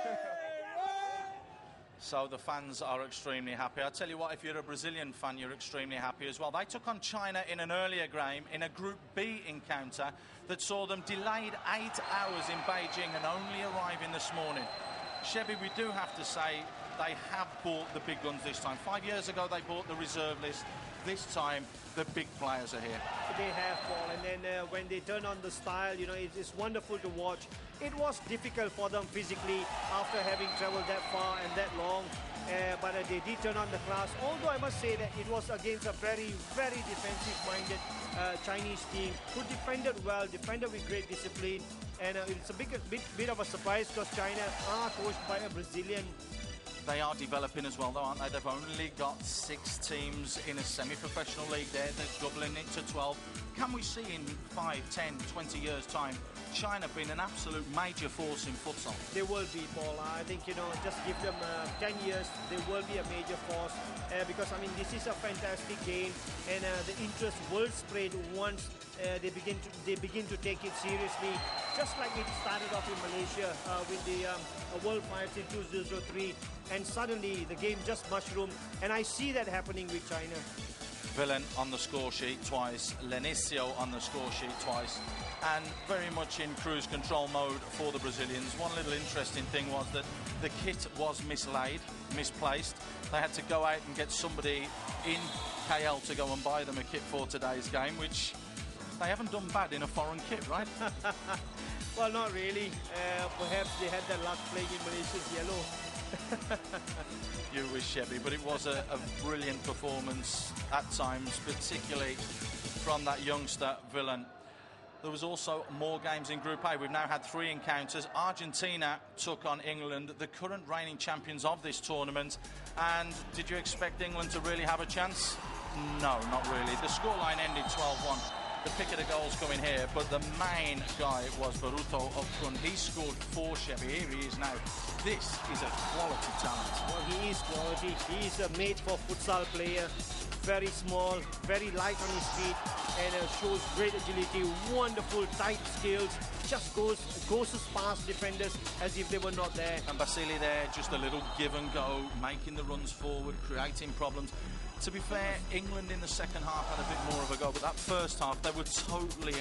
So the fans are extremely happy. I'll tell you what, if you're a Brazilian fan, you're extremely happy as well. They took on China in an earlier game in a Group B encounter that saw them delayed 8 hours in Beijing and only arriving this morning. 𝐕-𝐻𝐨, we do have to say they have bought the big guns this time. 5 years ago, they bought the reserve list. This time, the big players are here. They have, Paul, and then when they turn on the style, you know, it's wonderful to watch. It was difficult for them physically after having travelled that far and that long, but they did turn on the class. Although I must say that it was against a very, very defensive-minded Chinese team who defended well, defended with great discipline, and it's a bit of a surprise because China are coached by a Brazilian. They are developing as well, though, aren't they? They've only got 6 teams in a semi-professional league there. They're doubling it to 12. Can we see in 5, 10, 20 years' time China being an absolute major force in futsal? They will be, Paul. I think, you know, just give them 10 years, they will be a major force because, I mean, this is a fantastic game and the interest will spread once they begin to take it seriously, just like it started off in Malaysia with the World Fights in 2003, and suddenly the game just mushroomed, and I see that happening with China. Villain on the score sheet twice, Lenicio on the score sheet twice, and very much in cruise control mode for the Brazilians. One little interesting thing was that the kit was misplaced. They had to go out and get somebody in KL to go and buy them a kit for today's game, which they haven't done bad in a foreign kit, right? Well, not really. Perhaps they had their luck playing in Malaysia's yellow. You wish, 𝐕-𝐻𝐨, but it was a brilliant performance at times, particularly from that youngster, 𝐕-𝐿𝐻𝐿. There was also more games in Group A. We've now had 3 encounters. Argentina took on England, the current reigning champions of this tournament. And did you expect England to really have a chance? No, not really. The scoreline ended 12-1. The pick of the goals coming here, but the main guy was Boruto of Kun. He scored 4, 𝐕-𝐻𝐨. Here he is now. This is a quality talent. Well, he is quality. He is a made-for-futsal player. Very small, very light on his feet, and shows great agility, wonderful tight skills. Just goes past defenders as if they were not there. And Basili there, just a little give and go, making the runs forward, creating problems. To be fair, England in the second half had a bit more of a go, but that first half, they were totally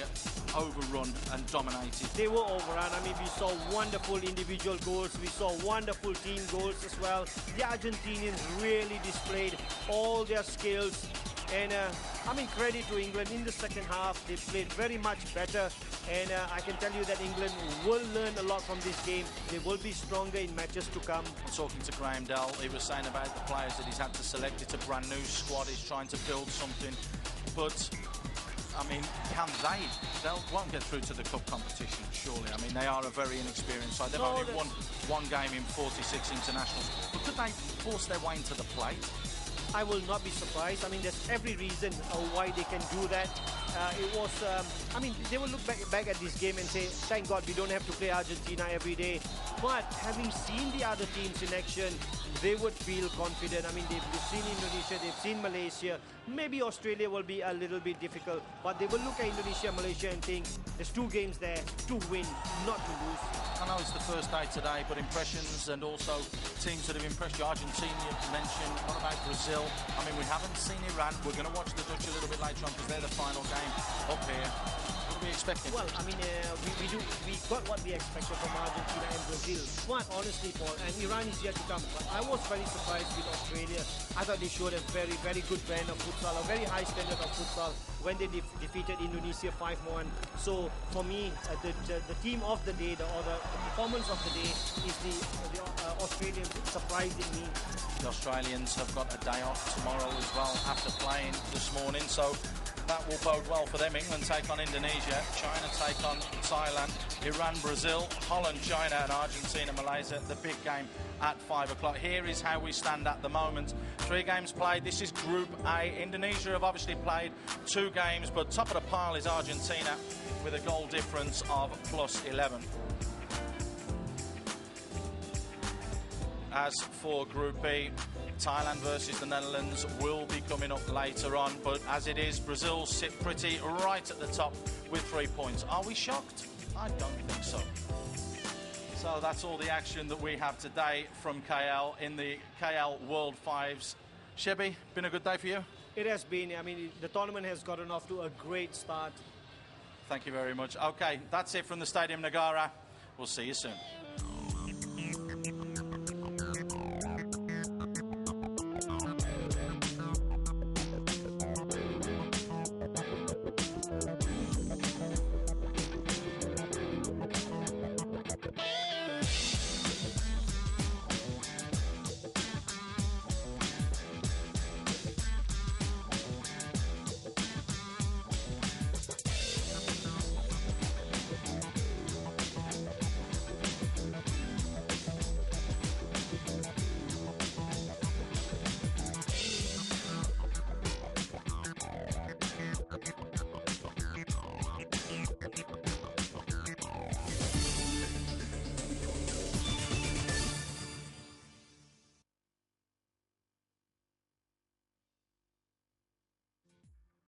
overrun and dominated. They were overrun. I mean, we saw wonderful individual goals. We saw wonderful team goals as well. The Argentinians really displayed all their skills. And, I mean, credit to England. In the second half, they played very much better. And I can tell you that England will learn a lot from this game. They will be stronger in matches to come. Talking to Graham Dell, he was saying about the players that he's had to select. It's a brand new squad. He's trying to build something. But I mean, they won't get through to the cup competition, surely. I mean, they are a very inexperienced side. They've only won one game in 46 internationals. But could they force their way into the plate? I will not be surprised. I mean, there's every reason why they can do that. It was, I mean, they will look back at this game and say, thank God we don't have to play Argentina every day. But having seen the other teams in action, they would feel confident. I mean, they've seen Indonesia, they've seen Malaysia. Maybe Australia will be a little bit difficult, but they will look at Indonesia, Malaysia and think, there's 2 games there to win, not to lose. I know it's the first day today, but impressions and also teams that have impressed you. Argentina, you mentioned. What about Brazil? I mean, we haven't seen Iran. We're going to watch the Dutch a little bit later on because they're the final game up here. What are we expecting? Well, I mean, we got what we expected from Argentina and Brazil. But honestly, Paul, and Iran is yet to come. But I was very surprised with Australia. I thought they showed a very, very good brand of futsal, a very high standard of futsal when they defeated Indonesia 5-1. So for me, the team of the day, or the performance of the day, is the Australians surprising me. The Australians have got a day off tomorrow as well after playing this morning, so that will bode well for them. England take on Indonesia, China take on Thailand, Iran, Brazil, Holland, China and Argentina, Malaysia. The big game at 5 o'clock. Here is how we stand at the moment. 3 games played. This is Group A. Indonesia have obviously played 2 games, but top of the pile is Argentina with a goal difference of +11. As for Group B, Thailand versus the Netherlands will be coming up later on, but as it is, Brazil sit pretty right at the top with 3 points. Are we shocked? I don't think so. So that's all the action that we have today from KL in the KL World Fives. 𝐤𝐵𝐿, been a good day for you? It has been. I mean, the tournament has gotten off to a great start. Thank you very much. Okay, that's it from the Stadium Negara. We'll see you soon.